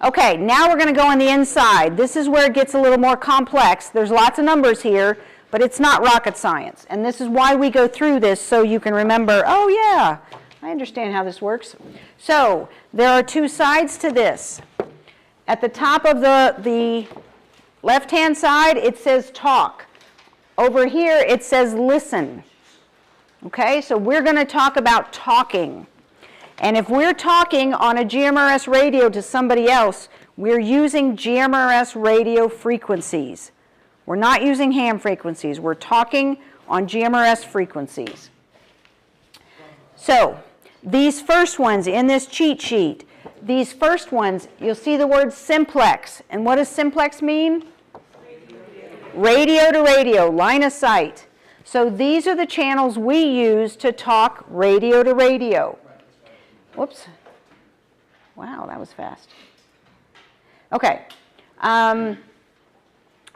Okay, now we're going to go on the inside. This is where it gets a little more complex. There's lots of numbers here, but it's not rocket science. And this is why we go through this, so you can remember, oh yeah, I understand how this works. So there are two sides to this. At the top of the left-hand side, it says talk. Over here, it says listen. Okay, so we're going to talk about talking. And if we're talking on a GMRS radio to somebody else, we're using GMRS radio frequencies. We're not using ham frequencies. We're talking on GMRS frequencies. So these first ones in this cheat sheet, these first ones, you'll see the word simplex. And what does simplex mean? Radio to radio, line of sight. So these are the channels we use to talk radio to radio. Whoops. Wow, that was fast. Okay. I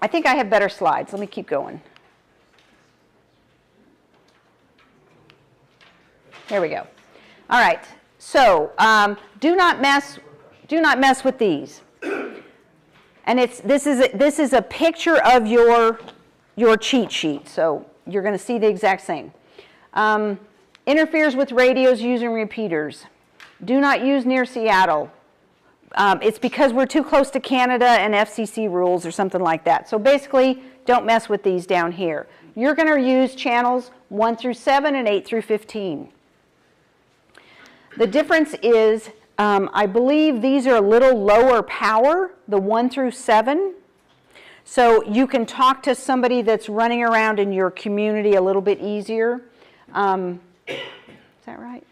think I have better slides. Let me keep going. There we go. All right. So do not mess with these. And this is a picture of your cheat sheet. So you're going to see the exact same. Interferes with radios using repeaters. Do not use near Seattle. It's because we're too close to Canada and FCC rules or something like that. So basically, don't mess with these down here. You're going to use channels 1 through 7 and 8 through 15. The difference is, I believe these are a little lower power, the 1 through 7. So you can talk to somebody that's running around in your community a little bit easier. Is that right?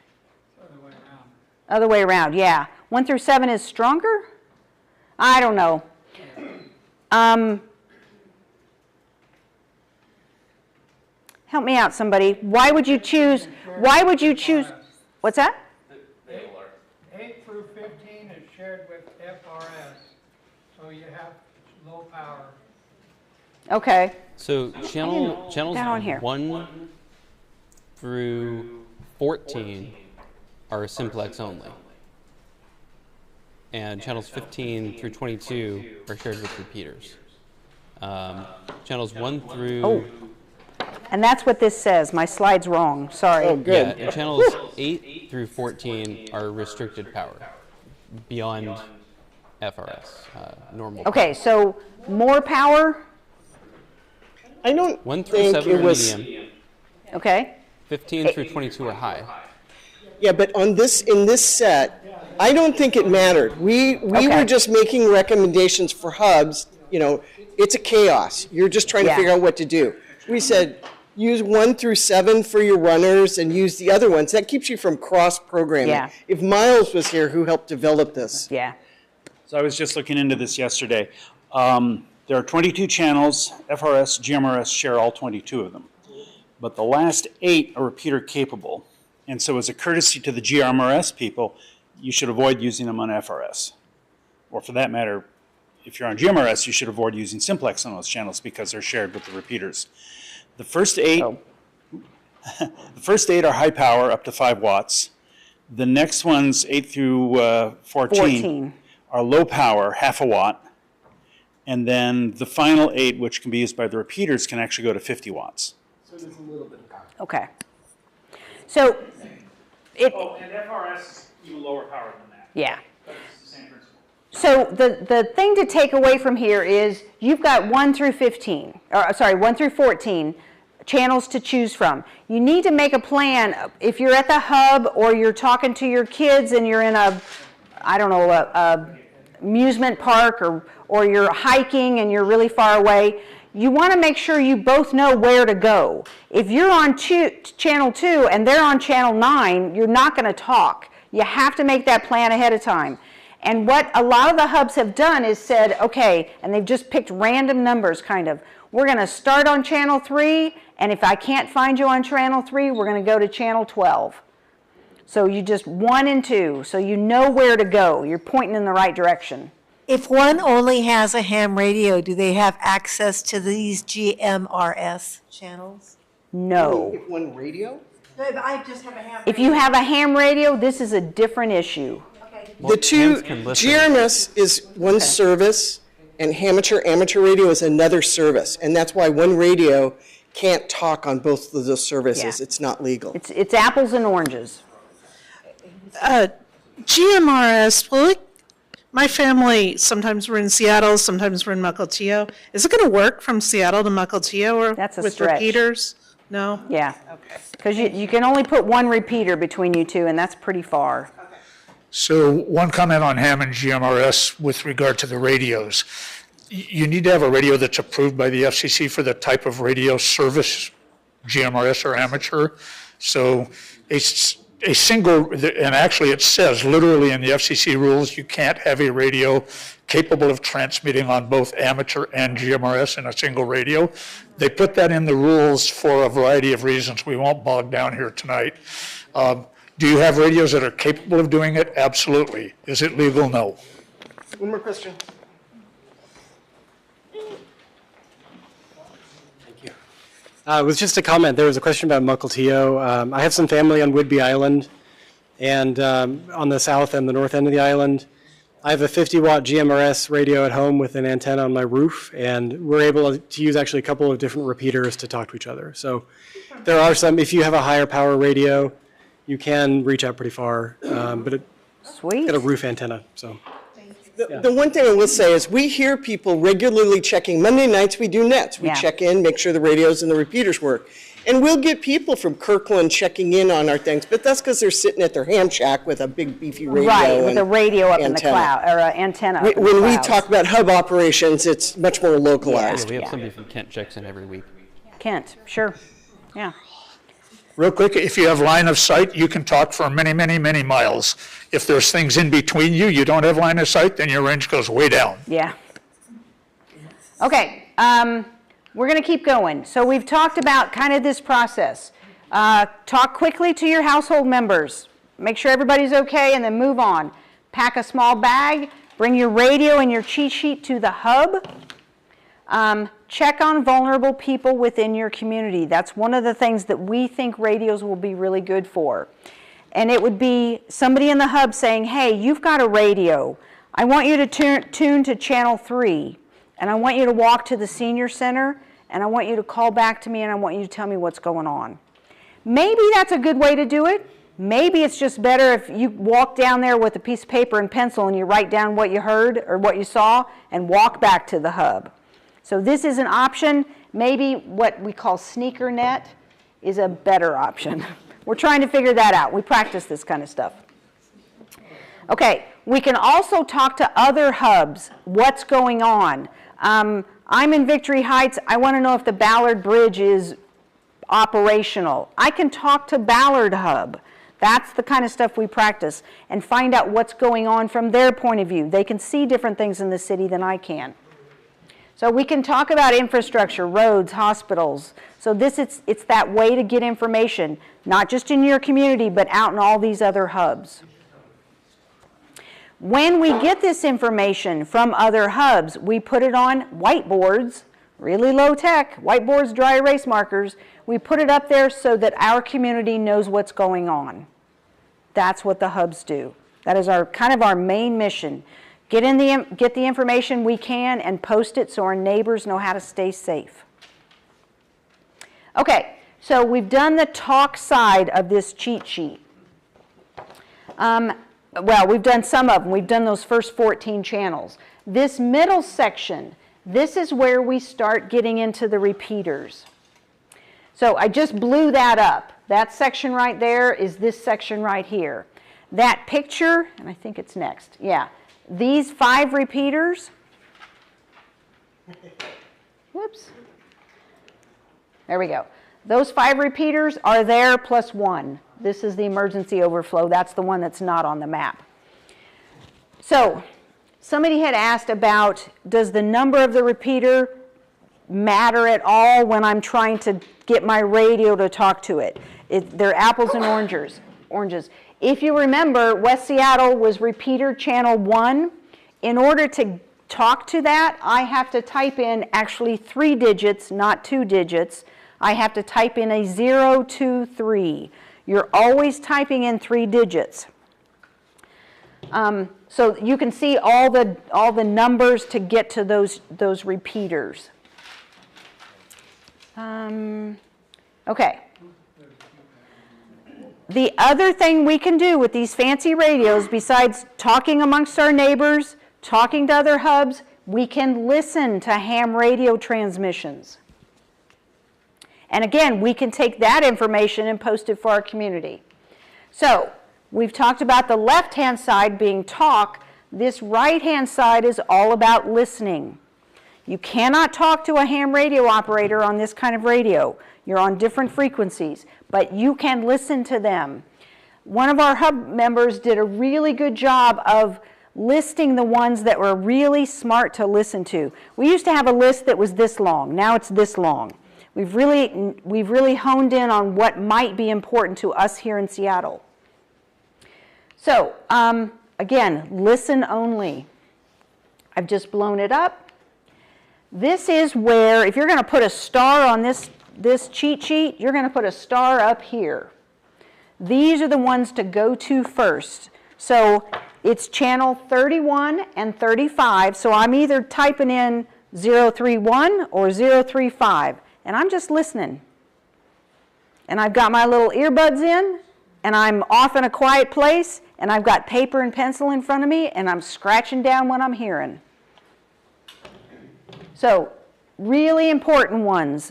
Other way around, yeah. 1 through 7 is stronger? I don't know. Help me out, somebody. Why would you choose, what's that? 8 through 15 is shared with FRS. So you have Low power. Okay. So channels down on here. 1 through 14 are simplex only. And channels 15 through 22 are shared with repeaters. Channels 1 through... Oh, and that's what this says. My slide's wrong. Sorry. Oh, good. Yeah, and channels 8 through 14 are restricted power beyond FRS, normal. Okay, so more power? I don't 1 through think 7 it are was. medium. Okay. 15 through 22 are high. Yeah, but in this set, I don't think it mattered. We were just making recommendations for hubs. You know, it's a chaos. You're just trying to figure out what to do. We said use 1 through 7 for your runners and use the other ones. That keeps you from cross-programming. Yeah. If Miles was here, who helped develop this? Yeah. So I was just looking into this yesterday. There are 22 channels. FRS, GMRS share all 22 of them. But the last 8 are repeater capable. And so as a courtesy to the GMRS people, you should avoid using them on FRS. Or for that matter, if you're on GMRS, you should avoid using simplex on those channels because they're shared with the repeaters. The first 8, the first 8 are high power, up to 5 watts. The next ones, 8 through 14, are low power, half a watt. And then the final 8, which can be used by the repeaters, can actually go to 50 watts. So there's a little bit of power. Okay. So it. Oh, and FRS is even lower power than that. Yeah. But it's the same principle. So the thing to take away from here is you've got 1 through 15, or sorry, 1 through 14 channels to choose from. You need to make a plan. If you're at the hub or you're talking to your kids and you're in a, I don't know, a amusement park or you're hiking and you're really far away, you want to make sure you both know where to go. If you're on channel 2 and they're on channel 9, you're not going to talk. You have to make that plan ahead of time. And what a lot of the hubs have done is said, okay, and they've just picked random numbers kind of. We're going to start on channel 3, and if I can't find you on channel 3, we're going to go to channel 12. So you just 1 and 2, so you know where to go. You're pointing in the right direction. If one only has a ham radio, do they have access to these GMRS channels? No. If one radio? No, but I just have a ham If you have a ham radio, this is a different issue. The two, GMRS is one service, and amateur radio is another service. And that's why one radio can't talk on both of those services. Yeah. It's not legal. It's apples and oranges. GMRS, my family, sometimes we're in Seattle, sometimes we're in Mukilteo. Is it going to work from Seattle to Mukilteo or That's a with stretch. repeaters? No? Yeah. Okay. Because you can only put 1 repeater between you two, and that's pretty far. So one comment on ham and GMRS with regard to the radios. You need to have a radio that's approved by the FCC for the type of radio service, GMRS or amateur. So a single, and actually it says literally in the FCC rules, you can't have a radio capable of transmitting on both amateur and GMRS in a single radio. They put that in the rules for a variety of reasons we won't bog down here tonight. Do you have radios that are capable of doing it? Absolutely. Is it legal? No. One more question. It was just a comment. There was a question about Mukilteo. I have some family on Whidbey Island, and on the south and the north end of the island. I have a 50-watt GMRS radio at home with an antenna on my roof, and we're able to use actually a couple of different repeaters to talk to each other. So there are some, if you have a higher power radio, you can reach out pretty far, but it's got a roof antenna, so. The one thing I will say is we hear people regularly checking. Monday nights we do nets. We check in, make sure the radios and the repeaters work. And we'll get people from Kirkland checking in on our things, but that's because they're sitting at their ham shack with a big beefy radio. Right, with a radio up in the cloud, or an antenna up in the When we clouds. talk about hub operations, it's much more localized. Yeah, we have somebody from Kent checks in every week. Kent, sure. Yeah. Real quick, if you have line of sight, you can talk for many, many, many miles. If there's things in between you, you don't have line of sight, then your range goes way down. Yeah. Okay, we're going to keep going. So we've talked about kind of this process. Talk quickly to your household members. Make sure everybody's okay, and then move on. Pack a small bag. Bring your radio and your cheat sheet to the hub. Check on vulnerable people within your community. That's one of the things that we think radios will be really good for. And it would be somebody in the hub saying, hey, you've got a radio. I want you to tune to channel 3, and I want you to walk to the senior center, and I want you to call back to me, and I want you to tell me what's going on. Maybe that's a good way to do it. Maybe it's just better if you walk down there with a piece of paper and pencil and you write down what you heard or what you saw and walk back to the hub. So this is an option. Maybe what we call sneaker net is a better option. We're trying to figure that out. We practice this kind of stuff. Okay, we can also talk to other hubs. What's going on? I'm in Victory Heights. I want to know if the Ballard Bridge is operational. I can talk to Ballard Hub. That's the kind of stuff we practice and find out what's going on from their point of view. They can see different things in the city than I can. So we can talk about infrastructure, roads, hospitals. So it's that way to get information, not just in your community, but out in all these other hubs. When we get this information from other hubs, we put it on whiteboards, really low tech, whiteboards, dry erase markers. We put it up there so that our community knows what's going on. That's what the hubs do. That is kind of our main mission. Get the information we can and post it so our neighbors know how to stay safe. Okay, so we've done the talk side of this cheat sheet. Well, we've done some of them. We've done those first 14 channels. This middle section, this is where we start getting into the repeaters. So I just blew that up. That section right there is this section right here. That picture, and I think it's next, yeah. These 5 repeaters, whoops, there we go. Those 5 repeaters are there plus 1. This is the emergency overflow. That's the one that's not on the map. So somebody had asked about, does the number of the repeater matter at all when I'm trying to get my radio to talk to it? They're apples and oranges. If you remember, West Seattle was repeater channel 1. In order to talk to that, I have to type in actually 3 digits, not 2 digits. I have to type in a 0, 2, 3. You're always typing in 3 digits. So you can see all the numbers to get to those repeaters. Okay. The other thing we can do with these fancy radios, besides talking amongst our neighbors, talking to other hubs, we can listen to ham radio transmissions. And again, we can take that information and post it for our community. So we've talked about the left-hand side being talk. This right-hand side is all about listening. You cannot talk to a ham radio operator on this kind of radio. You're on different frequencies, but you can listen to them. One of our hub members did a really good job of listing the ones that were really smart to listen to. We used to have a list that was this long. Now it's this long. We've really honed in on what might be important to us here in Seattle. So, again, listen only. I've just blown it up. This is where, if you're going to put a star on this cheat sheet, you're going to put a star up here. These are the ones to go to first. So it's channel 31 and 35. So I'm either typing in 031 or 035. And I'm just listening. And I've got my little earbuds in, and I'm off in a quiet place, and I've got paper and pencil in front of me, and I'm scratching down what I'm hearing. So really important ones,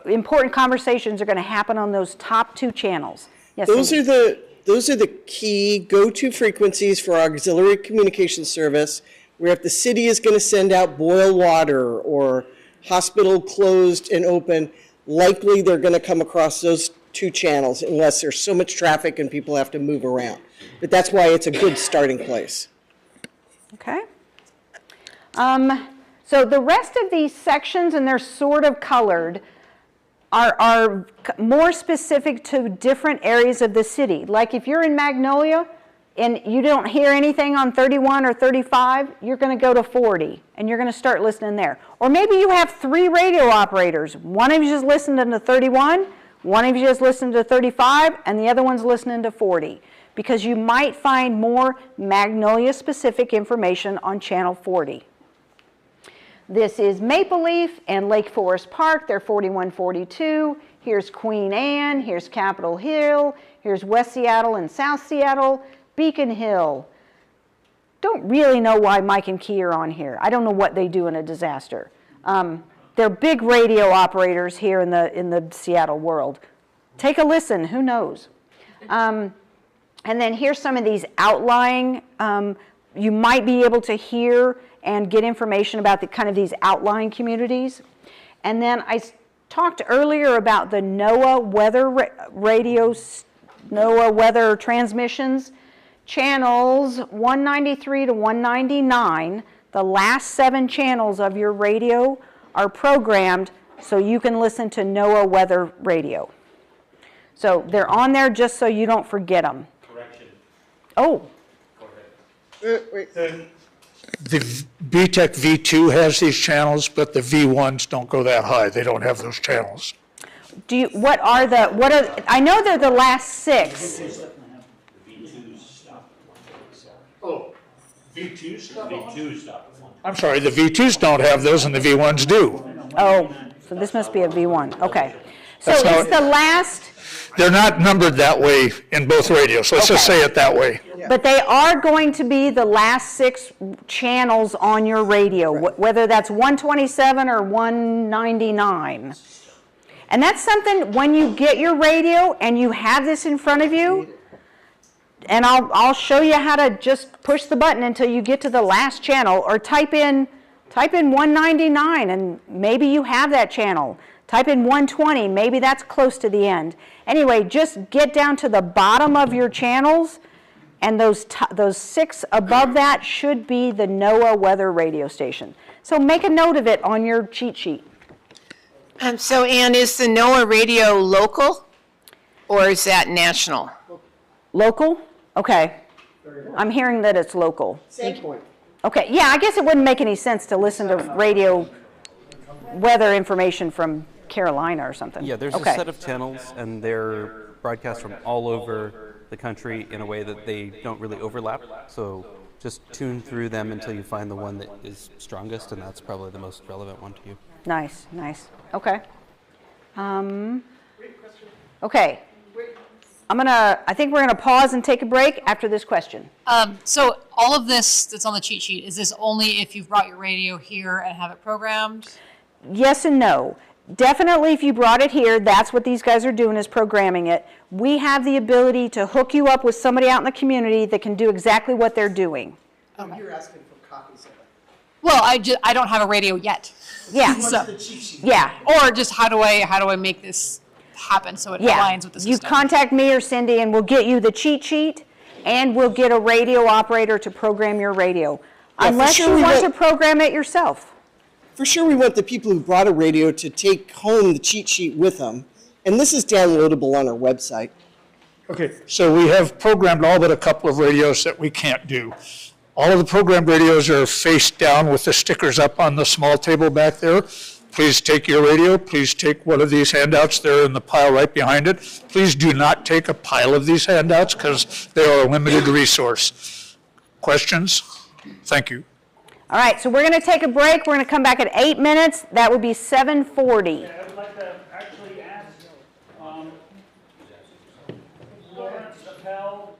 important conversations are going to happen on those top 2 channels. Yes, those are the key go-to frequencies for our auxiliary communication service, where if the city is going to send out boil water or hospital closed and open, likely they're going to come across those 2 channels unless there's so much traffic and people have to move around. But that's why it's a good starting place. Okay. So the rest of these sections, and they're sort of colored, are more specific to different areas of the city. Like if you're in Magnolia, and you don't hear anything on 31 or 35, you're going to go to 40 and you're going to start listening there. Or maybe you have 3 radio operators. One of you is listening to 31, one of you is listening to 35, and the other one's listening to 40. Because you might find more Magnolia-specific information on channel 40. This is Maple Leaf and Lake Forest Park. They're 4142. Here's Queen Anne. Here's Capitol Hill. Here's West Seattle and South Seattle. Beacon Hill. Don't really know why Mike and Key are on here. I don't know what they do in a disaster. They're big radio operators here in the Seattle world. Take a listen. Who knows? And then here's some of these outlying. You might be able to hear and get information about the kind of these outlying communities. And then I talked earlier about the NOAA weather NOAA weather transmissions. Channels 193 to 199, the last 7 channels of your radio are programmed so you can listen to NOAA weather radio. So they're on there just so you don't forget them. Correction. Oh. The VTech V2 has these channels, but the V1s don't go that high. They don't have those channels. I know they're the last 6. Oh, V2 stuff? V2 stuff. I'm sorry, the V2s don't have those and the V1s do. Oh, so this must be a V1. Okay. So it's the last. They're not numbered that way in both radios. Let's just say it that way. But they are going to be the last 6 channels on your radio, whether that's 127 or 199. And that's something, when you get your radio and you have this in front of you, and I'll show you how to just push the button until you get to the last channel, or type in 199 and maybe you have that channel. Type in 120, maybe that's close to the end. Anyway, just get down to the bottom of your channels, and those 6 above that should be the NOAA weather radio station. So make a note of it on your cheat sheet. So Ann, is the NOAA radio local or is that national? Local? Okay. I'm hearing that it's local. Same point. Okay, yeah, I guess it wouldn't make any sense to listen to radio weather information from Carolina or something. Yeah, there's a set of channels, and they're broadcast from all over the country in a way that they don't really overlap. So just tune through them until you find the one that is strongest, and that's probably the most relevant one to you. Nice, nice. Okay. Okay. I think we're gonna pause and take a break after this question. So all of this that's on the cheat sheet, is this only if you've brought your radio here and have it programmed? Yes and no. Definitely if you brought it here, that's what these guys are doing, is programming it. We have the ability to hook you up with somebody out in the community that can do exactly what they're doing. Okay. You're asking for copies of it. Well, I don't have a radio yet. Yeah. So, yeah. Or just how do I make this happen so it aligns with the system? You contact me or Cindy and we'll get you the cheat sheet, and we'll get a radio operator to program your radio. Yeah, unless you want to program it yourself. For sure, we want the people who brought a radio to take home the cheat sheet with them, and this is downloadable on our website. Okay, so we have programmed all but a couple of radios that we can't do. All of the programmed radios are face down with the stickers up on the small table back there. Please take your radio. Please take one of these handouts. They're in the pile right behind it. Please do not take a pile of these handouts because they are a limited resource. Questions? Thank you. All right, so we're going to take a break. We're going to come back at 8 minutes. That would be 7:40. I would like to actually ask Lawrence Appel.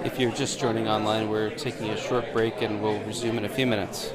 If you're just joining online, we're taking a short break and we'll resume in a few minutes.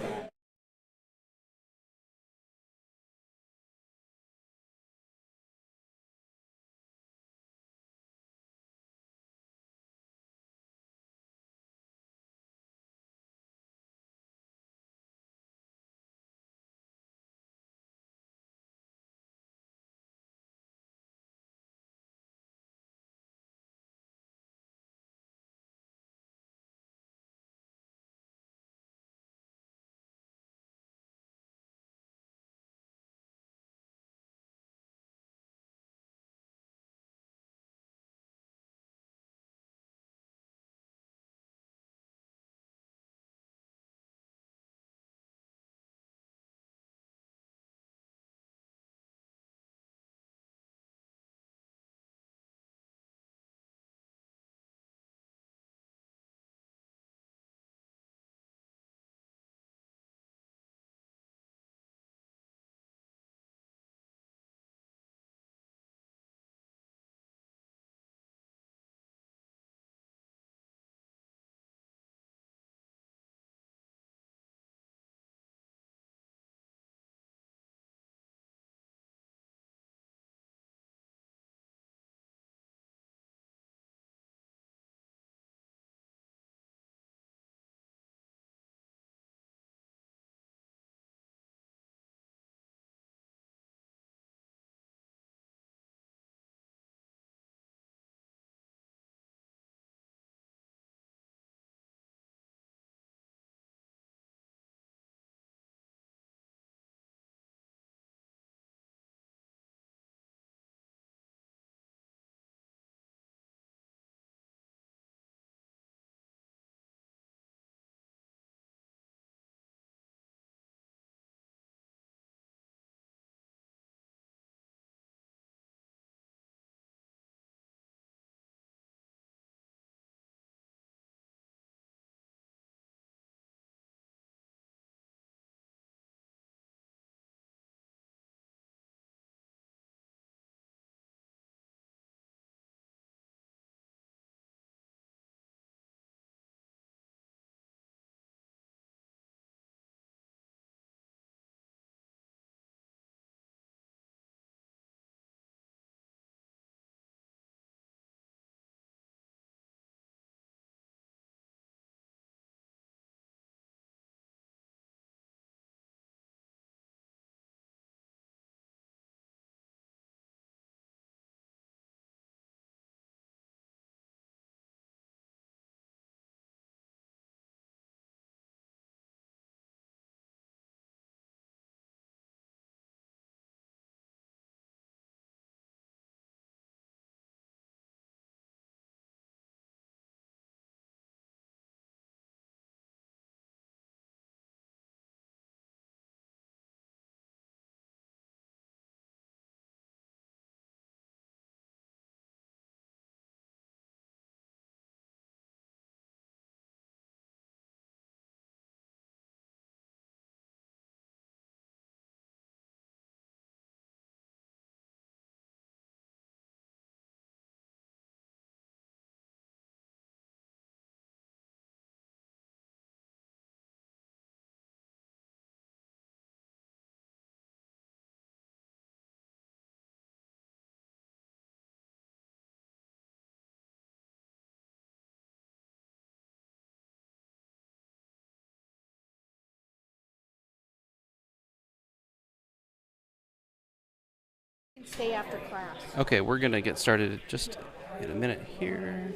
Stay after class. Okay, we're going to get started just in a minute here.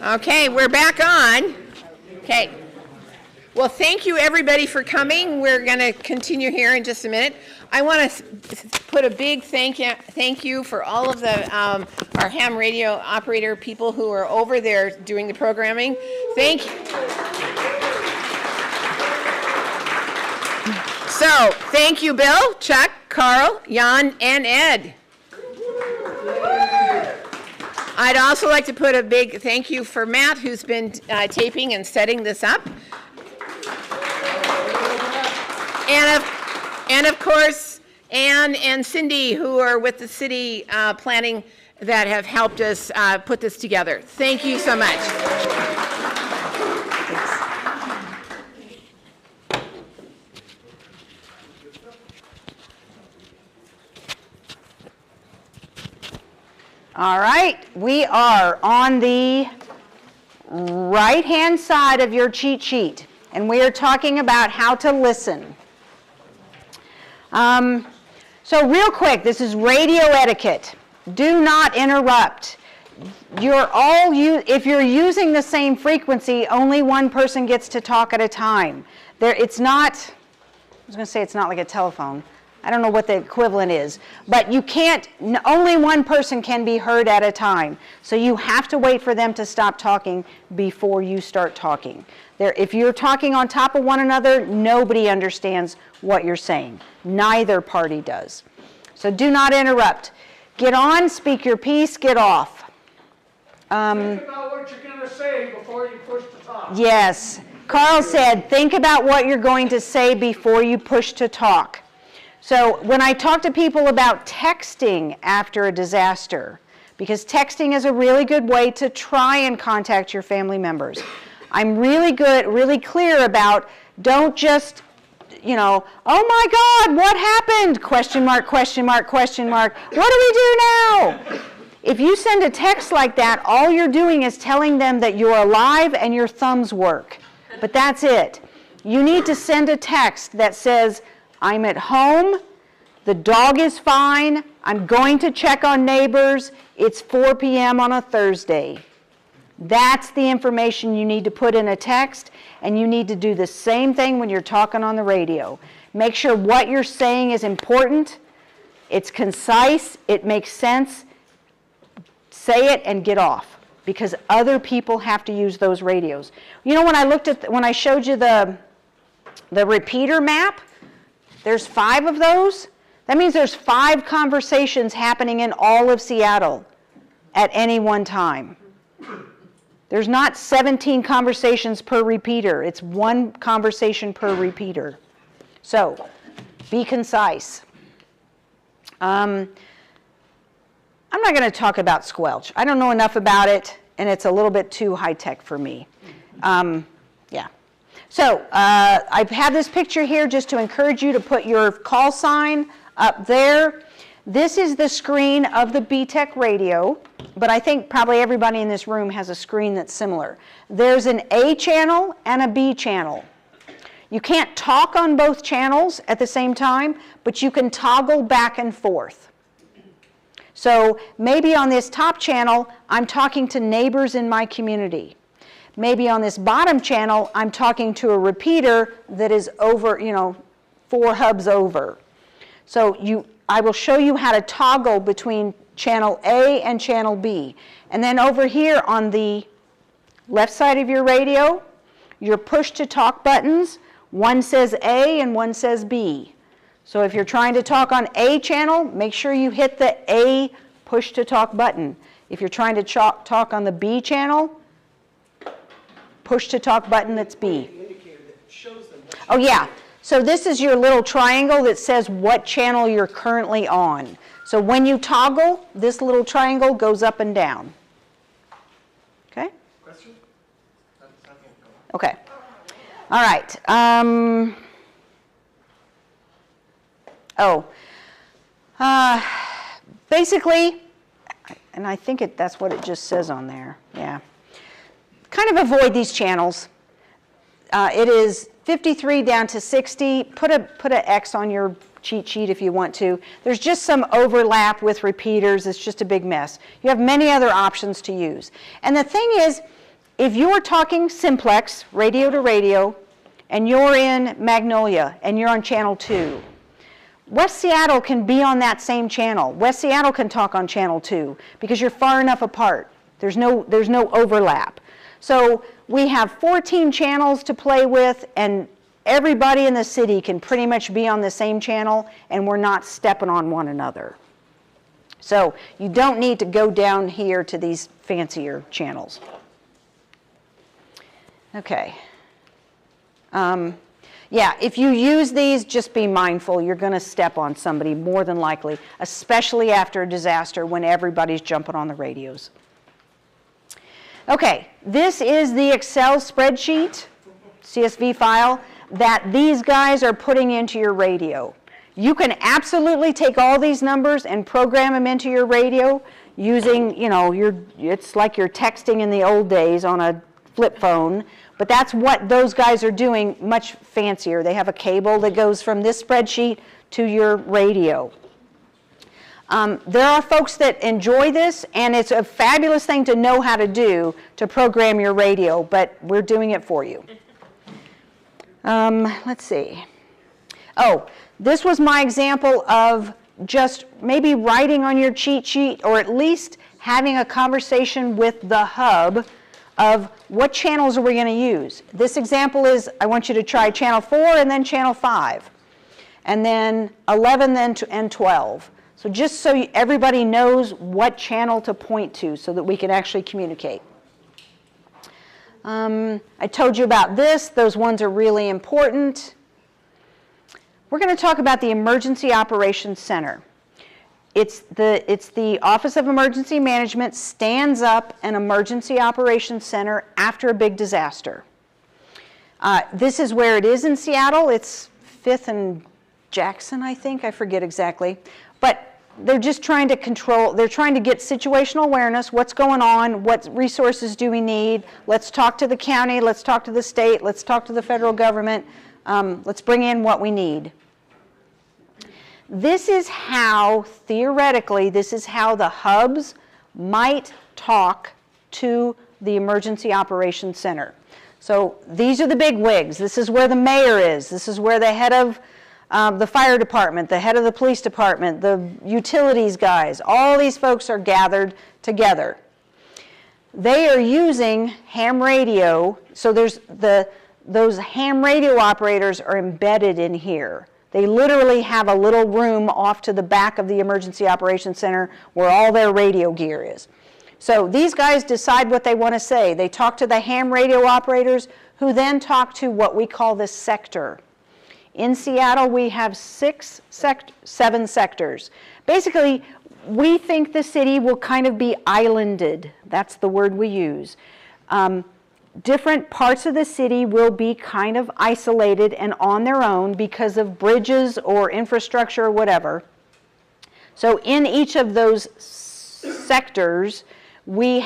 Okay, we're back on. Okay. Well, thank you everybody for coming. We're going to continue here in just a minute. I want to put a big thank you for all of the our ham radio operator people who are over there doing the programming. Thank you. So, thank you, Bill, Chuck, Carl, Jan, and Ed. I'd also like to put a big thank you for Matt, who's been taping and setting this up. And of course, Ann and Cindy, who are with the city planning, that have helped us put this together. Thank you so much. All right, we are on the right-hand side of your cheat sheet, and we are talking about how to listen. So real quick, this is radio etiquette. Do not interrupt. If you're using the same frequency, only one person gets to talk at a time. It's not, I was going to say it's not like a telephone. I don't know what the equivalent is, but you can't, only one person can be heard at a time. So you have to wait for them to stop talking before you start talking. If you're talking on top of one another, nobody understands what you're saying. Neither party does. So do not interrupt. Get on, speak your piece, get off. Think about what you're going to say before you push to talk. Yes. Carl said, think about what you're going to say before you push to talk. So when I talk to people about texting after a disaster, because texting is a really good way to try and contact your family members, I'm really clear about, don't just, oh my God, what happened? Question mark, question mark, question mark. What do we do now? If you send a text like that, all you're doing is telling them that you're alive and your thumbs work. But that's it. You need to send a text that says, I'm at home, the dog is fine, I'm going to check on neighbors, it's 4 p.m. on a Thursday. That's the information you need to put in a text, and you need to do the same thing when you're talking on the radio. Make sure what you're saying is important, it's concise, it makes sense. Say it and get off, because other people have to use those radios. When I showed you the repeater map, there's 5 of those. That means there's 5 conversations happening in all of Seattle at any one time. There's not 17 conversations per repeater. It's 1 conversation per repeater. So be concise. I'm not going to talk about squelch. I don't know enough about it, and it's a little bit too high-tech for me. Yeah. So I've had this picture here just to encourage you to put your call sign up there. This is the screen of the BTEC radio, but I think probably everybody in this room has a screen that's similar. There's an A channel and a B channel. You can't talk on both channels at the same time, but you can toggle back and forth. So maybe on this top channel, I'm talking to neighbors in my community. Maybe on this bottom channel, I'm talking to a repeater that is over, 4 hubs over. So I will show you how to toggle between channel A and channel B. And then over here on the left side of your radio, your push to talk buttons, one says A and one says B. So if you're trying to talk on A channel, make sure you hit the A push to talk button. If you're trying to talk on the B channel, push to talk button that's B. Oh yeah, so this is your little triangle that says what channel you're currently on. So when you toggle, this little triangle goes up and down. Okay? Question? Okay. All right. Basically, and I think that's what it just says on there. Yeah. Kind of avoid these channels. It is 53 down to 60. Put an X on your cheat sheet if you want to. There's just some overlap with repeaters. It's just a big mess. You have many other options to use. And the thing is, if you're talking simplex, radio to radio, and you're in Magnolia and you're on channel 2, West Seattle can be on that same channel. West Seattle can talk on channel 2 because you're far enough apart. There's no overlap. So we have 14 channels to play with, and everybody in the city can pretty much be on the same channel, and we're not stepping on one another. So you don't need to go down here to these fancier channels. Okay. Yeah, if you use these, just be mindful. You're going to step on somebody more than likely, especially after a disaster when everybody's jumping on the radios. Okay, this is the Excel spreadsheet, CSV file, that these guys are putting into your radio. You can absolutely take all these numbers and program them into your radio using, it's like you're texting in the old days on a flip phone, but that's what those guys are doing, much fancier. They have a cable that goes from this spreadsheet to your radio. There are folks that enjoy this, and it's a fabulous thing to know how to do to program your radio, but we're doing it for you. Let's see. Oh, this was my example of just maybe writing on your cheat sheet, or at least having a conversation with the hub of what channels are we going to use. This example is, I want you to try channel 4 and then channel 5, and then 11 and 12. So just so everybody knows what channel to point to so that we can actually communicate. I told you about this. Those ones are really important. We're going to talk about the Emergency Operations Center. It's the Office of Emergency Management stands up an Emergency Operations Center after a big disaster. This is where it is in Seattle. It's 5th and Jackson, I think. I forget exactly. But they're just trying to control, they're trying to get situational awareness, what's going on, what resources do we need, let's talk to the county, let's talk to the state, let's talk to the federal government, let's bring in what we need. This is how, theoretically, this is how the hubs might talk to the Emergency Operations Center. So these are the big wigs. This is where the mayor is. This is where the head of the fire department, the head of the police department, the utilities guys, all these folks are gathered together. They are using ham radio, so those ham radio operators are embedded in here. They literally have a little room off to the back of the Emergency Operations Center where all their radio gear is. So these guys decide what they want to say. They talk to the ham radio operators, who then talk to what we call the sector. In Seattle, we have 7 sectors. Basically, we think the city will kind of be islanded. That's the word we use. Different parts of the city will be kind of isolated and on their own because of bridges or infrastructure or whatever. So in each of those sectors, we've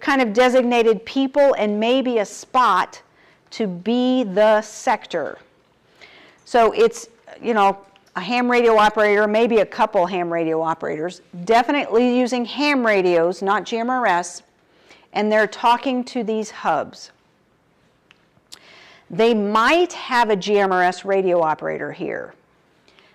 kind of designated people and maybe a spot to be the sector. So it's, a ham radio operator, maybe a couple ham radio operators, definitely using ham radios, not GMRS, and they're talking to these hubs. They might have a GMRS radio operator here.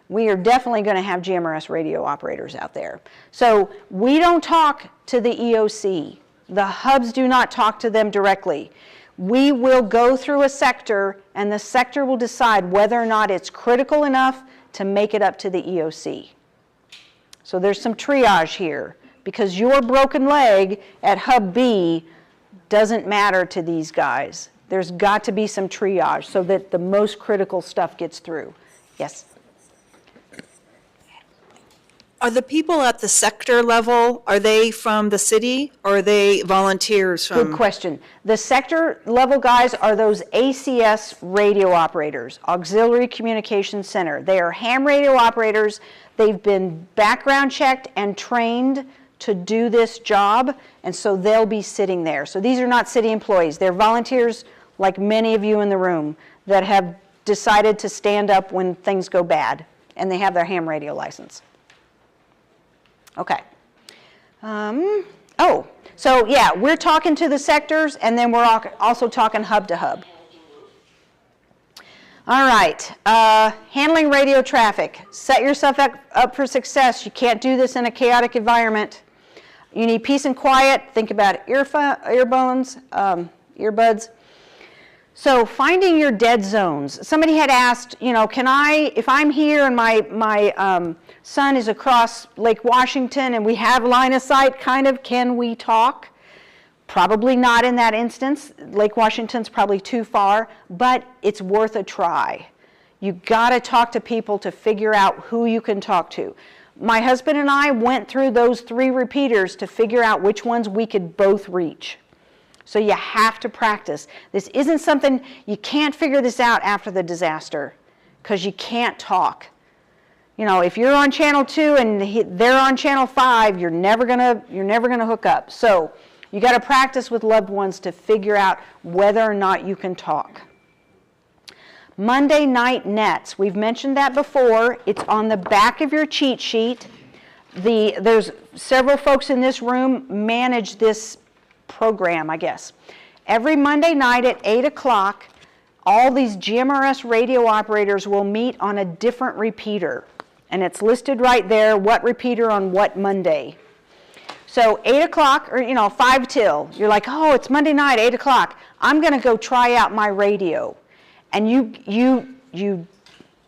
We are definitely going to have GMRS radio operators out there. So we don't talk to the EOC. The hubs do not talk to them directly. We will go through a sector, and the sector will decide whether or not it's critical enough to make it up to the EOC. So there's some triage here, because your broken leg at Hub B doesn't matter to these guys. There's got to be some triage so that the most critical stuff gets through. Yes? Are the people at the sector level, are they from the city, or are they volunteers from? Good question. The sector level guys are those ACS radio operators, Auxiliary Communication Center. They are ham radio operators. They've been background checked and trained to do this job, and so they'll be sitting there. So these are not city employees. They're volunteers like many of you in the room that have decided to stand up when things go bad, and they have their ham radio license. Okay. So yeah, we're talking to the sectors, and then we're also talking hub to hub. All right, handling radio traffic. Set yourself up for success. You can't do this in a chaotic environment. You need peace and quiet. Think about earbuds. So finding your dead zones. Somebody had asked, if I'm here and my son is across Lake Washington and we have line of sight, can we talk? Probably not in that instance. Lake Washington's probably too far, but it's worth a try. You got to talk to people to figure out who you can talk to. My husband and I went through those 3 repeaters to figure out which ones we could both reach. So you have to practice. This isn't something, you can't figure this out after the disaster because you can't talk. You know, if you're on channel 2 and they're on channel 5, you're never gonna hook up. So you got to practice with loved ones to figure out whether or not you can talk. Monday night nets, we've mentioned that before. It's on the back of your cheat sheet. There's several folks in this room manage this program, I guess. Every Monday night at 8 o'clock, all these GMRS radio operators will meet on a different repeater. And it's listed right there, what repeater on what Monday. So 8 o'clock, or 5 till, you're like, oh, it's Monday night, 8 o'clock. I'm going to go try out my radio. And you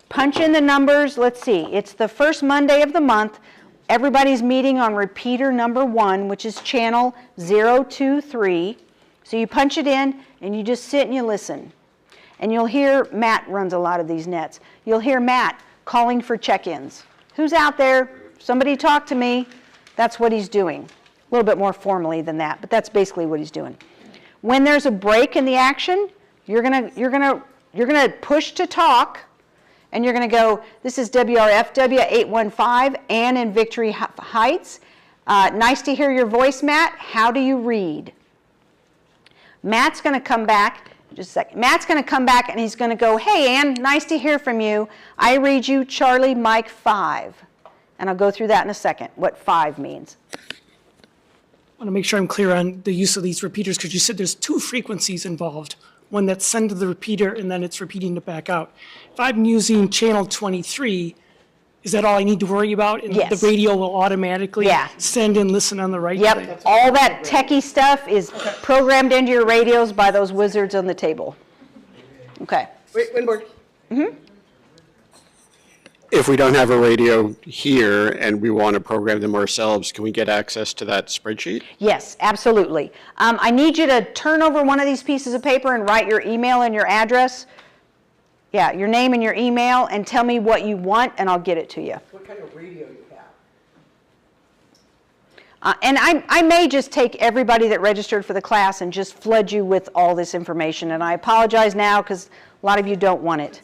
punch in the numbers. Let's see, it's the first Monday of the month. Everybody's meeting on repeater number 1, which is channel 023. So you punch it in, and you just sit and you listen. And you'll hear, Matt runs a lot of these nets. You'll hear Matt calling for check-ins. Who's out there? Somebody talk to me. That's what he's doing. A little bit more formally than that, but that's basically what he's doing. When there's a break in the action, you're gonna push to talk, and you're gonna go, this is WRFW 815, Ann in Victory Heights. Nice to hear your voice, Matt. How do you read? Matt's gonna come back, just a second. Matt's gonna come back and he's gonna go, hey, Ann, nice to hear from you. I read you Charlie Mike 5. And I'll go through that in a second, what 5 means. I want to make sure I'm clear on the use of these repeaters, because you said there's 2 frequencies involved. One that's sent to the repeater, and then it's repeating it back out. If I'm using channel 23, is that all I need to worry about? And Yes. the radio will automatically send and listen on the right thing? Yep, all that techie stuff is programmed into your radios by those wizards on the table. Okay. Wait, one more. Mm-hmm. If we don't have a radio here and we want to program them ourselves, can we get access to that spreadsheet? Yes, absolutely. I need you to turn over one of these pieces of paper and write your email and your address. Yeah, your name and your email, and tell me what you want, and I'll get it to you. What kind of radio you have? And I may just take everybody that registered for the class and just flood you with all this information. And I apologize now because a lot of you don't want it.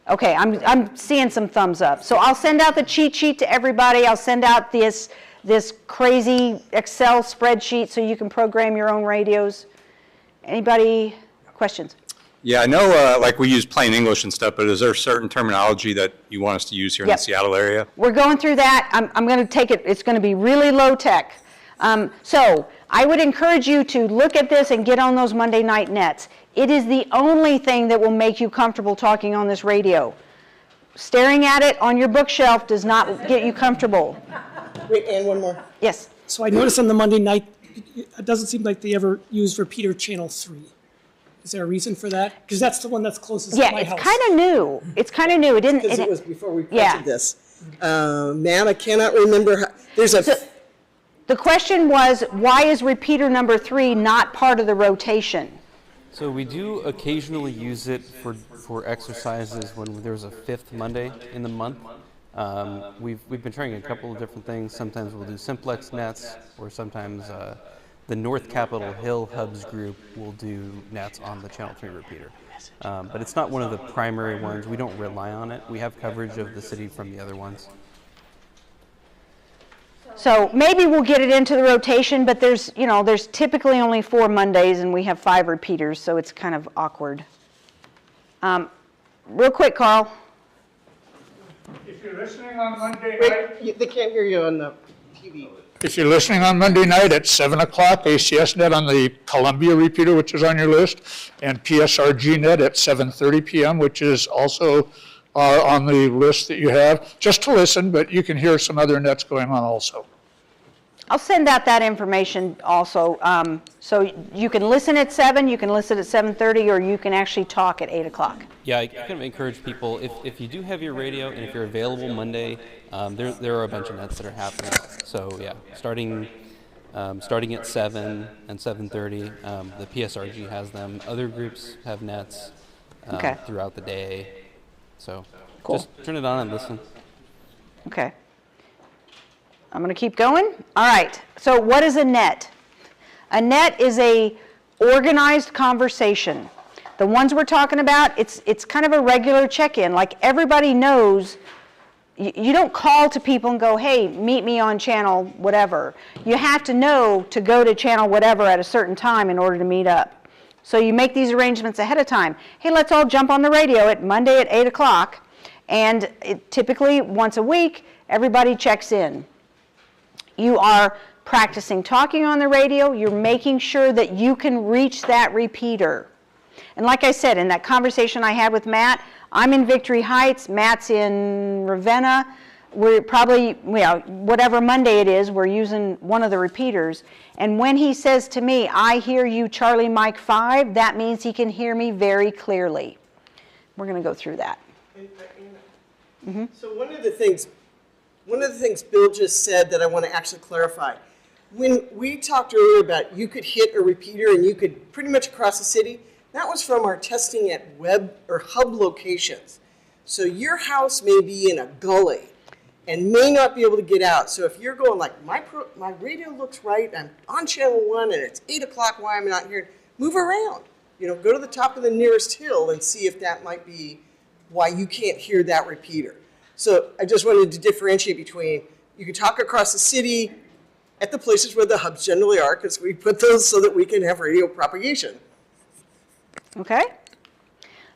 Okay, I'm seeing some thumbs up. So I'll send out the cheat sheet to everybody. I'll send out this crazy Excel spreadsheet so you can program your own radios. Anybody questions? Yeah, I know like we use plain English and stuff, but is there certain terminology that you want us to use here in the Seattle area? We're going through that. I'm going to take it. It's going to be really low tech. So I would encourage you to look at this and get on those Monday night nets. It is the only thing that will make you comfortable talking on this radio. Staring at it on your bookshelf does not get you comfortable. Wait, and one more. Yes. So I noticed on the Monday night, it doesn't seem like they ever use repeater channel 3. Is there a reason for that? Because that's the one that's closest to my house. Yeah, it's kind of new. It's kind of new. It didn't. Because it was before we printed this. Ma'am, I cannot remember how, there's a... So, the question was, why is repeater number 3 not part of the rotation? So we do occasionally use it for exercises when there's a 5th Monday in the month. We've been trying a couple of different things. Sometimes we'll do simplex nets, or sometimes the North Capitol Hill Hubs group will do nets on the Channel 3 repeater. But it's not one of the primary ones. We don't rely on it. We have coverage of the city from the other ones. So maybe we'll get it into the rotation, but there's typically only 4 Mondays and we have 5 repeaters, so it's kind of awkward. Real quick, Carl. If you're listening on Monday Wait, they can't hear you on the TV. If you're listening on Monday night at 7 o'clock, ACSNet on the Columbia repeater, which is on your list, and PSRGNet at 7:30 p.m., which is also on the list that you have, just to listen, but you can hear some other nets going on also. I'll send out that information also. So you can listen at 7, you can listen at 7:30, or you can actually talk at 8 o'clock. Yeah, I kind of encourage people, if you do have your radio and if you're available Monday, there are a bunch of nets that are happening. So yeah, starting starting at 7 and 7:30. The PSRG has them. Other groups have nets Okay. throughout the day. So Cool. just turn it on and listen. Okay. I'm going to keep going. All right. So what is a net? A net is a organized conversation. The ones we're talking about, it's kind of a regular check-in. Like everybody knows, you don't call to people and go, hey, meet me on channel whatever. You have to know to go to channel whatever at a certain time in order to meet up. So you make these arrangements ahead of time. Hey, let's all jump on the radio at Monday at 8 o'clock. And typically once a week, everybody checks in. You are practicing talking on the radio. You're making sure that you can reach that repeater. And like I said, in that conversation I had with Matt, I'm in Victory Heights, Matt's in Ravenna. We're probably, whatever Monday it is, we're using one of the repeaters. And when he says to me, I hear you, Charlie Mike 5, that means he can hear me very clearly. We're going to go through that. Mm-hmm. So one of the things Bill just said that I want to actually clarify. When we talked earlier about you could hit a repeater and you could pretty much across the city, that was from our testing at web or hub locations. So your house may be in a gully and may not be able to get out. So if you're going like, my radio looks right, I'm on channel 1 and it's 8 o'clock, why am I not here? Move around. Go to the top of the nearest hill and see if that might be why you can't hear that repeater. So I just wanted to differentiate between, you can talk across the city at the places where the hubs generally are, because we put those so that we can have radio propagation. Okay.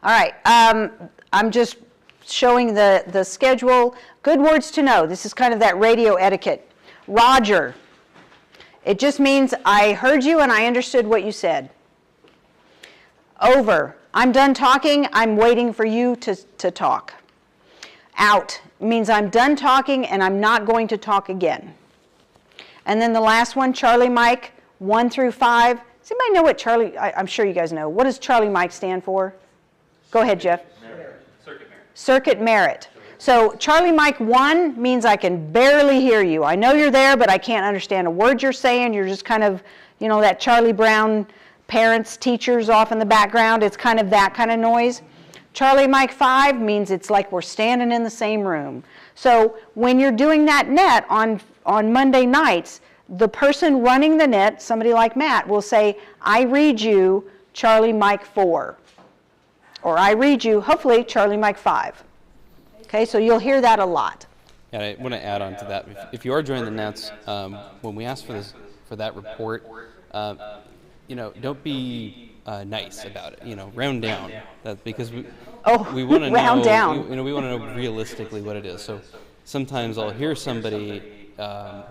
All right. I'm just showing the schedule. Good words to know. This is kind of that radio etiquette. Roger. It just means I heard you and I understood what you said. Over. I'm done talking. I'm waiting for you to talk. Out means I'm done talking and I'm not going to talk again. And then the last one, Charlie Mike, 1 through 5. Does anybody know what Charlie, I'm sure you guys know. What does Charlie Mike stand for? Go ahead, Jeff. Circuit merit. Circuit merit. So Charlie Mike 1 means I can barely hear you. I know you're there, but I can't understand a word you're saying. You're just kind of, that Charlie Brown parents, teachers off in the background. It's kind of that kind of noise. Charlie Mike 5 means it's like we're standing in the same room. So when you're doing that net on Monday nights, the person running the net, somebody like Matt, will say, I read you Charlie Mike 4. Or I read you, hopefully, Charlie Mike 5. Okay, so you'll hear that a lot. Yeah, I want to add on to that. If you are joining the nets, when we ask for that report, don't be nice about it. Round down. Because we want to round know. down. We want to know realistically what it is. So sometimes I'll hear somebody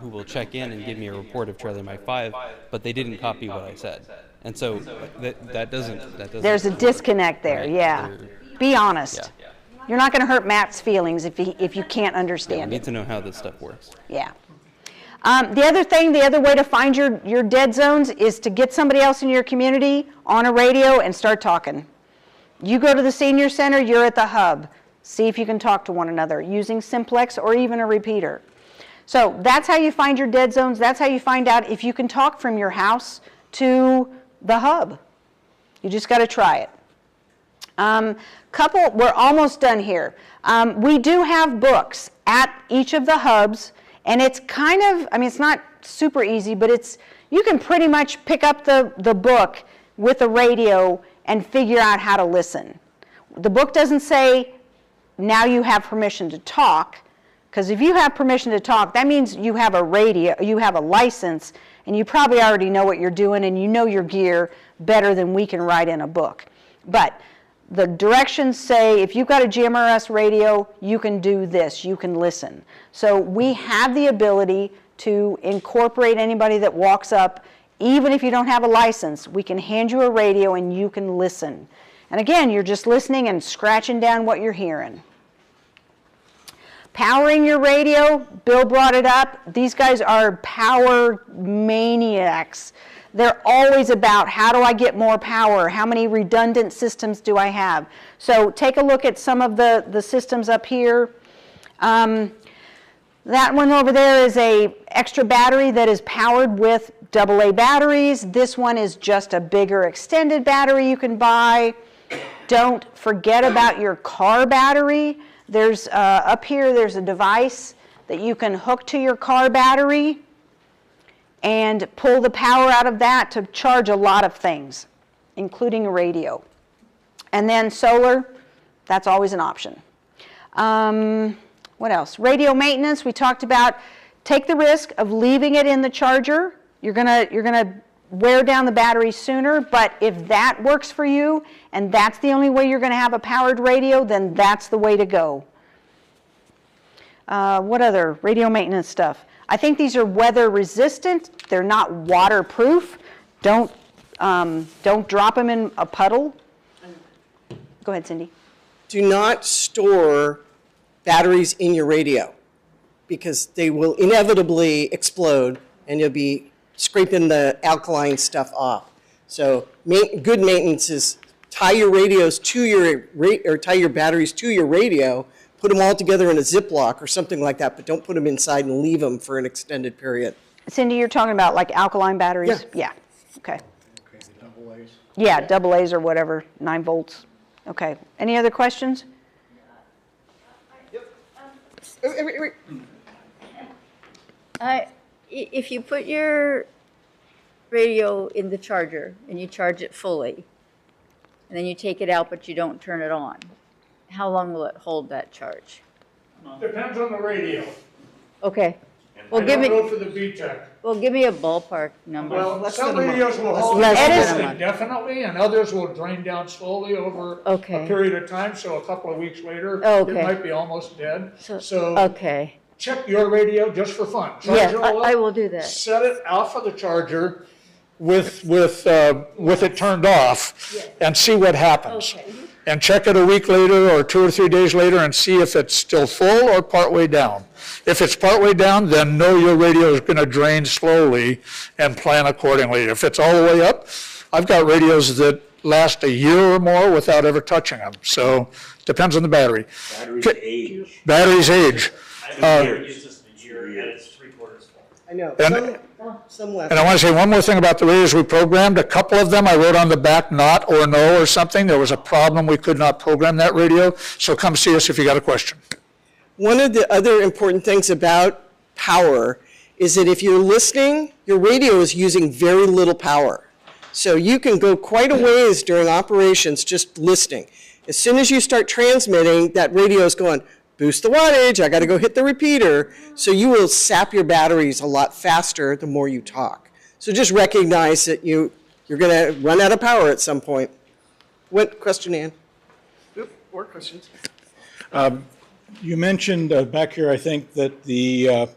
who will check in and give me a report of Charlie Mike 5, but they didn't copy what I said, and so that doesn't. There's a disconnect there. Right? Yeah. Be honest. Yeah. You're not going to hurt Matt's feelings if you can't understand We it. need to know how this stuff works. Yeah. The other way to find your dead zones is to get somebody else in your community on a radio and start talking. You go to the senior center, you're at the hub. See if you can talk to one another using simplex or even a repeater. So that's how you find your dead zones. That's how you find out if you can talk from your house to the hub. You just got to try it. We're almost done here. We do have books at each of the hubs. And it's kind of, it's not super easy, but you can pretty much pick up the book with a radio and figure out how to listen. The book doesn't say, now you have permission to talk, because if you have permission to talk, that means you have a radio, you have a license, and you probably already know what you're doing, and you know your gear better than we can write in a book. But the directions say, if you've got a GMRS radio, you can do this, you can listen. So we have the ability to incorporate anybody that walks up, even if you don't have a license. We can hand you a radio and you can listen. And again, you're just listening and scratching down what you're hearing. Powering your radio, Bill brought it up. These guys are power maniacs. They're always about, how do I get more power? How many redundant systems do I have? So take a look at some of the systems up here. That one over there is a extra battery that is powered with AA batteries. This one is just a bigger extended battery you can buy. Don't forget about your car battery. There's up here, there's a device that you can hook to your car battery and pull the power out of that to charge a lot of things, including a radio. And then solar, that's always an option. What else? Radio maintenance, we talked about. Take the risk of leaving it in the charger. You're gonna wear down the battery sooner, but if that works for you and that's the only way you're gonna have a powered radio, then that's the way to go. What other radio maintenance stuff? I think these are weather resistant. They're not waterproof. Don't drop them in a puddle. Go ahead, Cindy. Do not store batteries in your radio because they will inevitably explode and you'll be scraping the alkaline stuff off. So good maintenance is tie your radios to your, tie your batteries to your radio, put them all together in a Ziploc or something like that, but don't put them inside and leave them for an extended period. Cindy, you're talking about like alkaline batteries? Yeah. Okay. Yeah, AA's or whatever, 9 volts. Okay. Any other questions? If you put your radio in the charger and you charge it fully, and then you take it out but you don't turn it on, how long will it hold that charge? Depends on the radio. Okay. Well, I give don't me. go for the B-Tech. Well, give me a ballpark number. Well, some radios will hold indefinitely, and others will drain down slowly over a period of time. So a couple of weeks later, it might be almost dead. So check your radio just for fun. Yes, I will do that. Set it off of the charger with it turned off and see what happens. And check it a week later or 2 or 3 days later and see if it's still full or partway down. If it's partway down, then know your radio is going to drain slowly and plan accordingly. If it's all the way up, I've got radios that last a year or more without ever touching them. So depends on the battery. Batteries age. I know. Some left. And I want to say one more thing about the radios we programmed. A couple of them I wrote on the back not or no or something. There was a problem. We could not program that radio. So come see us if you got a question. One of the other important things about power is that if you're listening, your radio is using very little power. So you can go quite a ways during operations just listening. As soon as you start transmitting, that radio is going, boost the wattage, I got to go hit the repeater. So you will sap your batteries a lot faster the more you talk. So just recognize that you're going to run out of power at some point. What question, Ann? More questions. You mentioned back here, I think, that the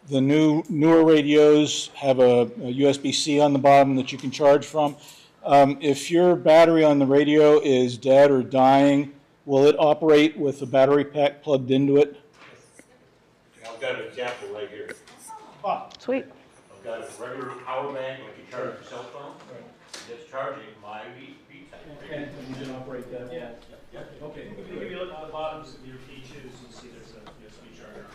newer radios have a USB-C on the bottom that you can charge from. If your battery on the radio is dead or dying, will it operate with a battery pack plugged into it? I've got an example right here. Sweet. I've got a regular power bank like you charge your cell phone. It's charging my B-Tech. And you can operate that? Yeah. Okay. If you look at the bottoms of your P2s, you'll see there's a USB charger.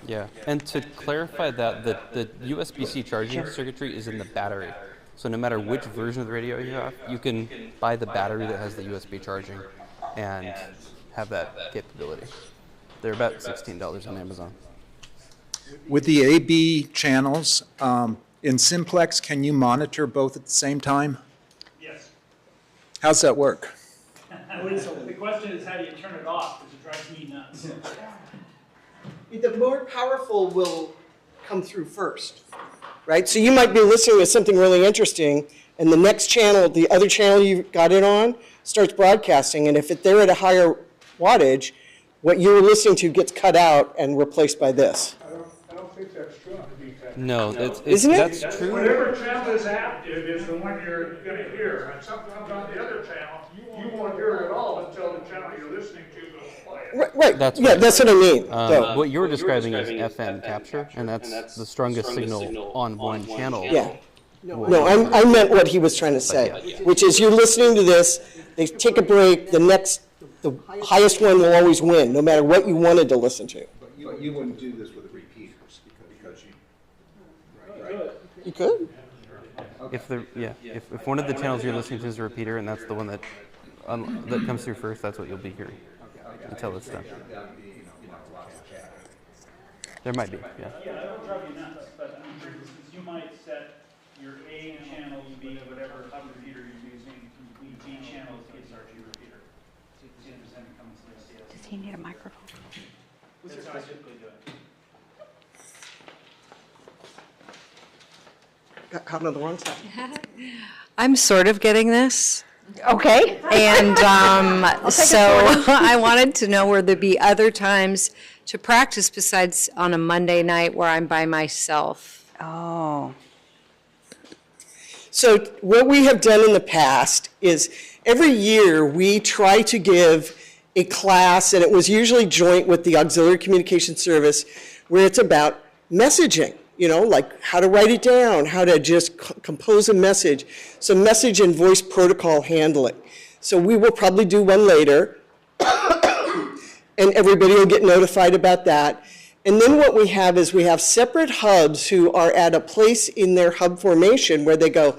Yeah, and to clarify that, the USB-C charging circuitry is in the battery. So no matter which version of the radio you have, you can buy the battery that has the USB charging and have that capability. They're about $16 on Amazon. With the AB channels, in Simplex, can you monitor both at the same time? Yes. How's that work? The question is, how do you turn it off? Because it drives me nuts. The more powerful will come through first, right? So you might be listening to something really interesting, and the next channel, the other channel you've got it on, starts broadcasting, and if they're at a higher wattage, what you were listening to gets cut out and replaced by this. I don't think that's true on the B-Tech. No, Isn't it? That's true. Whatever channel is active is the one you're going to hear. And sometimes on the other channel, you won't hear it at all until the channel you're listening to goes quiet. Right. That's Yeah, right. that's what I mean. What you're describing is FM capture, and that's the strongest signal on one channel. Yeah. No, I meant what he was trying to say, which is you're listening to this, they take a break, the highest one will always win, no matter what you wanted to listen to. But you wouldn't do this with a repeater. You could. If one of the channels you're listening to is a repeater, and that's the one that that comes through first, that's what you'll be hearing until it's done. There might be, yeah. Yeah, that will drive you nuts, but for instance, you might set your A channel to be whatever hub repeater you're using, the B channel to get our G repeater. See if there's any comments there. Does he need a microphone? That's how I typically do it. Got caught on the wrong side. I'm sort of getting this. Okay. And so I wanted to know where there'd be other times to practice besides on a Monday night where I'm by myself. Oh. So what we have done in the past is every year we try to give a class, and it was usually joint with the auxiliary communication service, where it's about messaging, you know, like how to write it down, how to just compose a message, so message and voice protocol handling. So we will probably do one later, and everybody will get notified about that. And then what we have is we have separate hubs who are at a place in their hub formation where they go,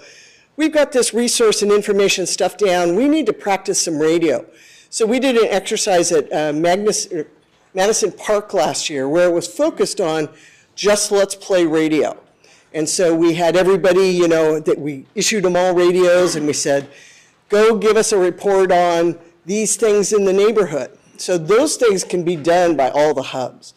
we've got this resource and information stuff down, we need to practice some radio. So we did an exercise at Madison Park last year where it was focused on just let's play radio. And so we had everybody, you know, that we issued them all radios and we said, go give us a report on these things in the neighborhood. So those things can be done by all the hubs.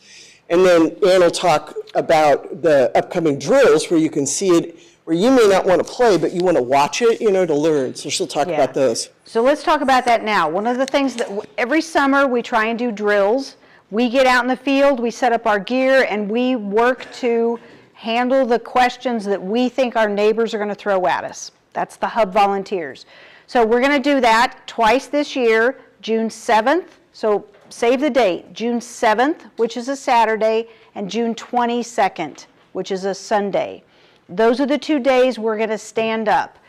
And then Ann will talk about the upcoming drills where you can see it, where you may not want to play, but you want to watch it, you know, to learn. So she'll talk about those. So let's talk about that now. One of the things that every summer we try and do drills. We get out in the field, we set up our gear, and we work to handle the questions that we think our neighbors are going to throw at us. That's the hub volunteers. So we're going to do that twice this year, June 7th. So save the date, June 7th, which is a Saturday, and June 22nd, which is a Sunday. Those are the 2 days we're going to stand up.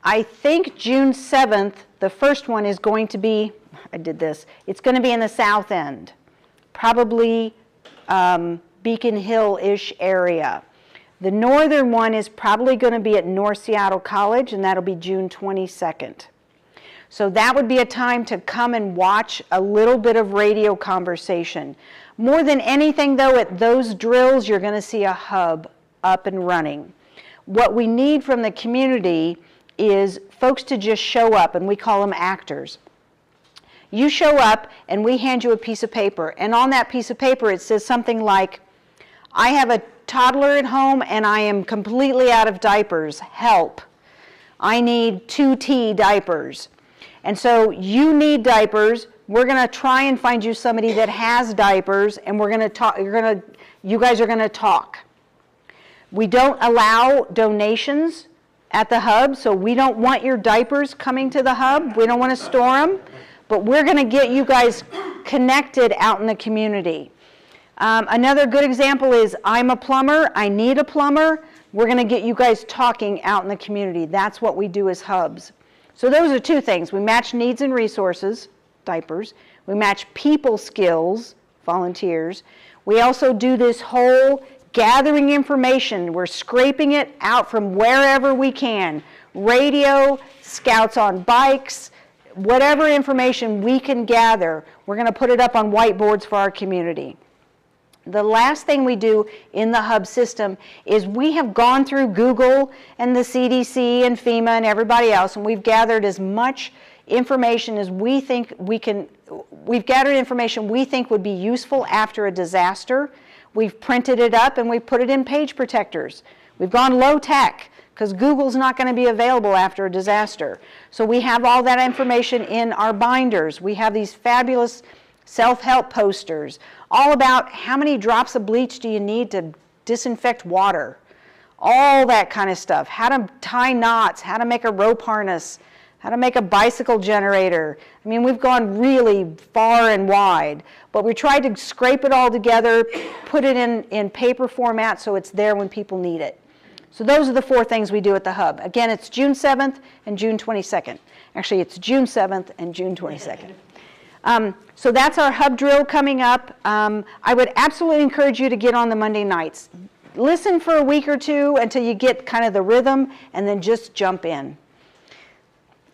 I think June 7th, the first one is going to be, it's going to be in the south end, probably Beacon Hill-ish area. The northern one is probably going to be at North Seattle College, and that'll be June 22nd. So that would be a time to come and watch a little bit of radio conversation. More than anything, though, at those drills, you're going to see a hub up and running. What we need from the community is folks to just show up, and we call them actors. You show up, and we hand you a piece of paper, and on that piece of paper it says something like, I have a toddler at home, and I am completely out of diapers. Help. I need 2T diapers. And so you need diapers. We're going to try and find you somebody that has diapers, and we're going to talk. You guys are going to talk. We don't allow donations at the hub, so we don't want your diapers coming to the hub. We don't want to store them, but we're going to get you guys connected out in the community. Another good example is I'm a plumber. I need a plumber. We're going to get you guys talking out in the community. That's what we do as hubs. So those are two things. We match needs and resources, diapers. We match people skills, volunteers. We also do this whole gathering information. We're scraping it out from wherever we can. Radio, scouts on bikes, whatever information we can gather, we're going to put it up on whiteboards for our community. The last thing we do in the hub system is we have gone through Google and the CDC and FEMA and everybody else, and we've gathered as much information as we think we can. We've gathered information we think would be useful after a disaster. We've printed it up and we've put it in page protectors. We've gone low tech because Google's not going to be available after a disaster. So we have all that information in our binders. We have these fabulous self-help posters, all about how many drops of bleach do you need to disinfect water, all that kind of stuff, how to tie knots, how to make a rope harness, how to make a bicycle generator. I mean, we've gone really far and wide, but we tried to scrape it all together, put it in paper format so it's there when people need it. So those are the 4 things we do at the hub. Again, it's June 7th and June 22nd. Actually, it's June 7th and June 22nd. So that's our hub drill coming up. I would absolutely encourage you to get on the Monday nights. listen for a week or two until you get kind of the rhythm, and then just jump in.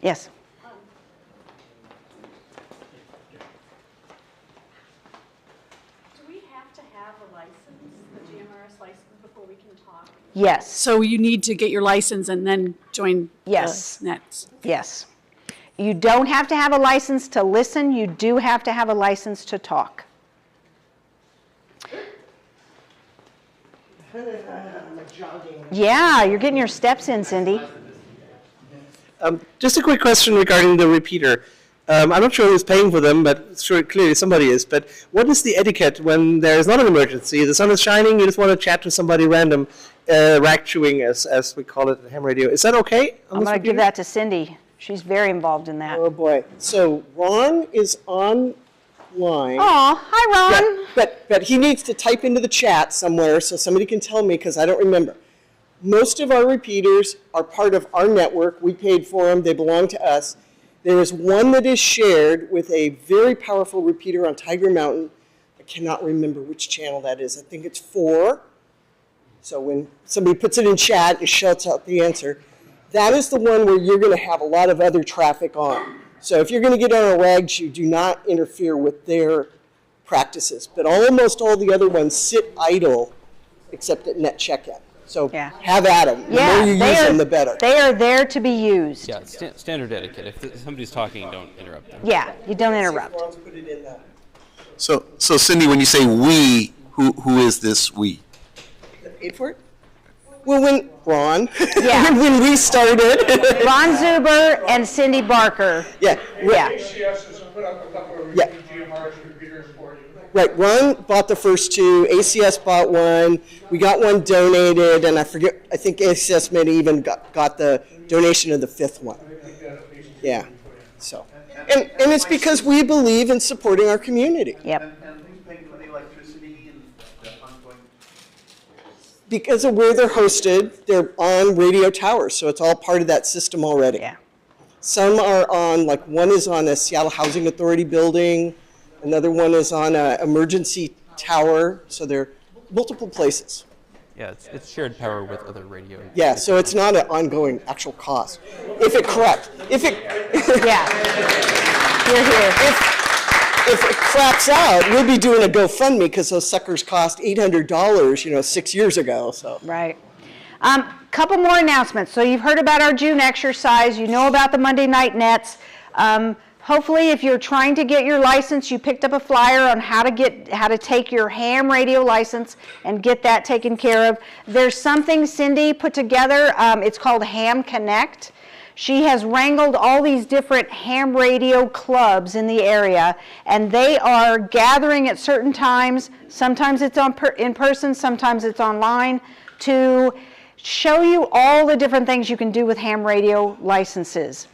Yes? Do we have to have a license, the GMRS license, before we can talk? Yes. So you need to get your license and then join Yes. the nets? Yes. You don't have to have a license to listen. You do have to have a license to talk. Yeah, you're getting your steps in, Cindy. Just a quick question regarding the repeater. I'm not sure who's paying for them, but sure, clearly somebody is. But what is the etiquette when there is not an emergency? The sun is shining, you just want to chat to somebody random, rack chewing, as we call it at ham radio. Is that okay? I'm going to give that to Cindy. She's very involved in that. Oh, boy. So Ron is online. Aw, hi, Ron. Yeah, but he needs to type into the chat somewhere so somebody can tell me, because I don't remember. Most of our repeaters are part of our network. We paid for them. They belong to us. There is one that is shared with a very powerful repeater on Tiger Mountain. I cannot remember which channel that is. I think it's 4. So when somebody puts it in chat, it shouts out the answer. That is the one where you're going to have a lot of other traffic on. So if you're going to get on a rag chew, do not interfere with their practices. But almost all the other ones sit idle, except at net check-in. So have at them. The more you use them, the better. They are there to be used. Yeah, standard etiquette. If somebody's talking, don't interrupt them. Yeah, you don't interrupt. So Cindy, when you say we, who is this we? Paid for it? Well, when Ron, when we started. Ron Zuber and Cindy Barker. Yeah. Yeah. ACS has put up a couple of Yeah. GMRS repeaters for you. Right, Ron bought the first 2, ACS bought one, we got one donated, and I think ACS may have even got the donation of the 5th one. Yeah, so. And it's because we believe in supporting our community. Yep. And who's paying for the electricity and the ongoing? Because of where they're hosted, they're on radio towers, so it's all part of that system already. Yeah. Some are on, like one is on a Seattle Housing Authority building, another one is on an emergency tower, so they're multiple places. Yeah, it's shared power with other radio. Yeah, so it's not an ongoing actual cost. If it craps, yeah, you're here. If it craps out, we'll be doing a GoFundMe because those suckers cost $800, 6 years ago. So right. Couple more announcements. So you've heard about our June exercise. You know about the Monday night nets. Hopefully, if you're trying to get your license, you picked up a flyer on how to take your ham radio license and get that taken care of. There's something Cindy put together. It's called Ham Connect. She has wrangled all these different ham radio clubs in the area, and they are gathering at certain times. Sometimes it's in person, sometimes it's online, to show you all the different things you can do with ham radio licenses.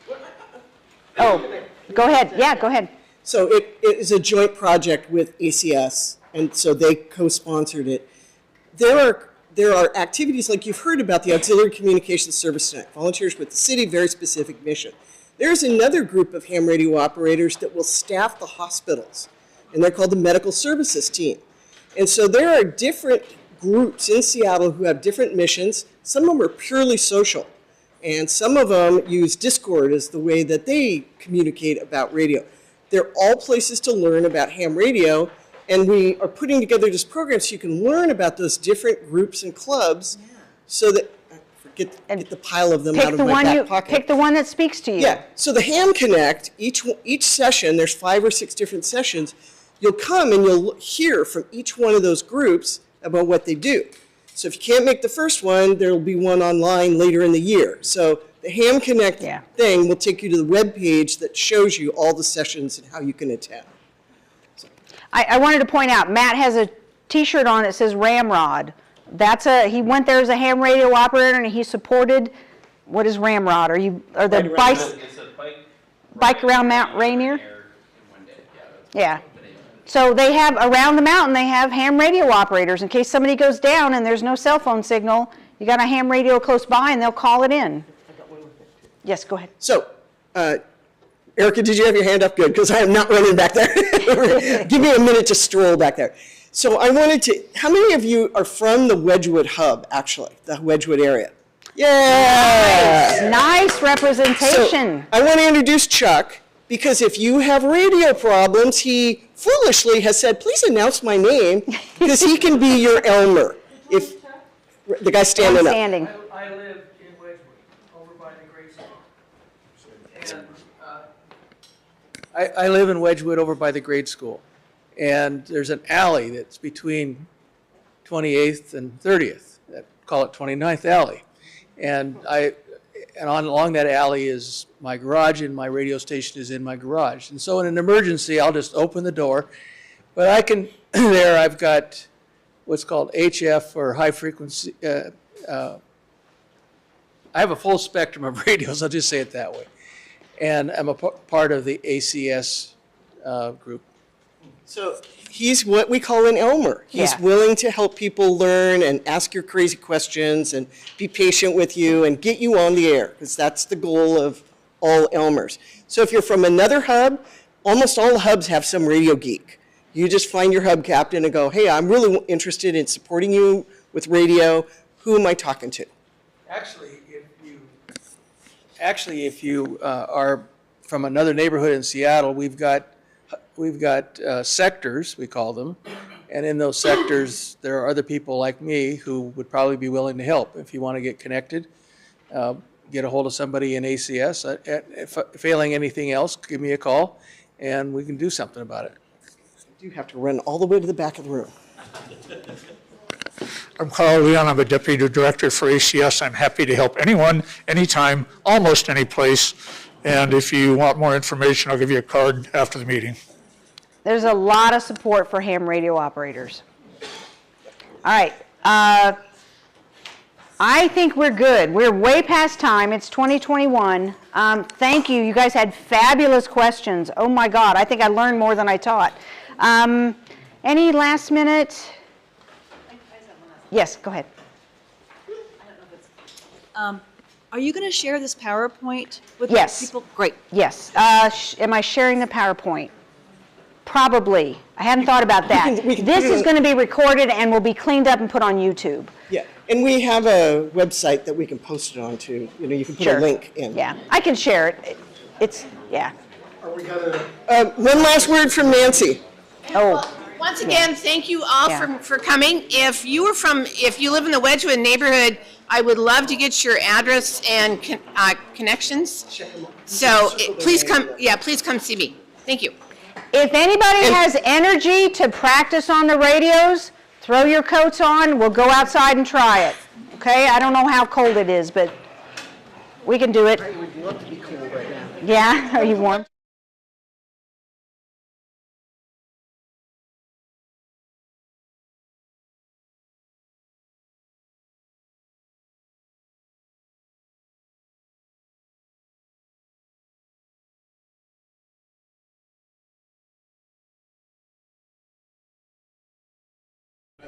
Oh. Go ahead. Yeah, go ahead. So it is a joint project with ACS, and so they co-sponsored it. There are activities like you've heard about the Auxiliary Communications Service Center, volunteers with the city, very specific mission. There's another group of ham radio operators that will staff the hospitals, and they're called the Medical Services Team. And so there are different groups in Seattle who have different missions. Some of them are purely social. And some of them use Discord as the way that they communicate about radio. They're all places to learn about ham radio, and we are putting together this program so you can learn about those different groups and clubs so that, get the pile of them out of my back pocket. Pick the one that speaks to you. Yeah, so the Ham Connect, each session, there's 5 or 6 different sessions, you'll come and you'll hear from each one of those groups about what they do. So if you can't make the first one, there will be one online later in the year. So the Ham Connect thing will take you to the web page that shows you all the sessions and how you can attend. I wanted to point out, Matt has a T-shirt on that says Ramrod. He went there as a ham radio operator, and he supported. What is Ramrod? Are the bikes? It's a bike around Mount Rainier. Yeah. So they have, around the mountain, they have ham radio operators. In case somebody goes down and there's no cell phone signal, you got a ham radio close by and they'll call it in. Yes, go ahead. So, Erica, did you have your hand up? Good, because I am not running back there. Give me a minute to stroll back there. So I wanted to, how many of you are from the Wedgwood hub, actually, the Wedgwood area? Yeah! Nice representation. So I want to introduce Chuck, because if you have radio problems, he foolishly has said, please announce my name, because he can be your Elmer. If the guy standing up. I live in Wedgwood, over by the Great School. And I live in Wedgwood over by the grade school. And there's an alley that's between 28th and 30th. Call it 29th Alley. And along that alley is my garage, and my radio station is in my garage. And so in an emergency, I'll just open the door. But I can, there I've got what's called HF, or high frequency. I have a full spectrum of radios, I'll just say it that way. And I'm a part of the ACS group. So he's what we call an Elmer. He's willing to help people learn and ask your crazy questions and be patient with you and get you on the air, because that's the goal of all Elmers. So if you're from another hub, almost all hubs have some radio geek. You just find your hub captain and go, hey, I'm really interested in supporting you with radio. Who am I talking to? Actually, if you are from another neighborhood in Seattle, we've got sectors, we call them, and in those sectors, there are other people like me who would probably be willing to help. If you want to get connected, get a hold of somebody in ACS. Failing anything else, give me a call, and we can do something about it. You have to run all the way to the back of the room. I'm Carl Leon. I'm a deputy director for ACS. I'm happy to help anyone, anytime, almost any place. And if you want more information, I'll give you a card after the meeting. There's a lot of support for ham radio operators. All right. I think we're good. We're way past time. It's 2021. Thank you. You guys had fabulous questions. Oh my God. I think I learned more than I taught. Any last minute? Yes, go ahead. Are you going to share this PowerPoint with people? Great. Yes. Am I sharing the PowerPoint? Probably. I hadn't thought about that. This is going to be recorded and will be cleaned up and put on YouTube. Yeah, and we have a website that we can post it onto. You know, you can put a link in. Yeah, I can share it. It's, yeah. Are we gonna? One last word from Nancy. Once again, thank you all for coming. If you live in the Wedgwood neighborhood, I would love to get your address and connections. So please come see me. Thank you. If anybody has energy to practice on the radios, throw your coats on. We'll go outside and try it. Okay? I don't know how cold it is, but we can do it. I would love to be cool right now. Yeah? Are you warm?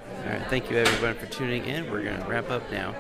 All right, thank you everyone for tuning in. We're going to wrap up now.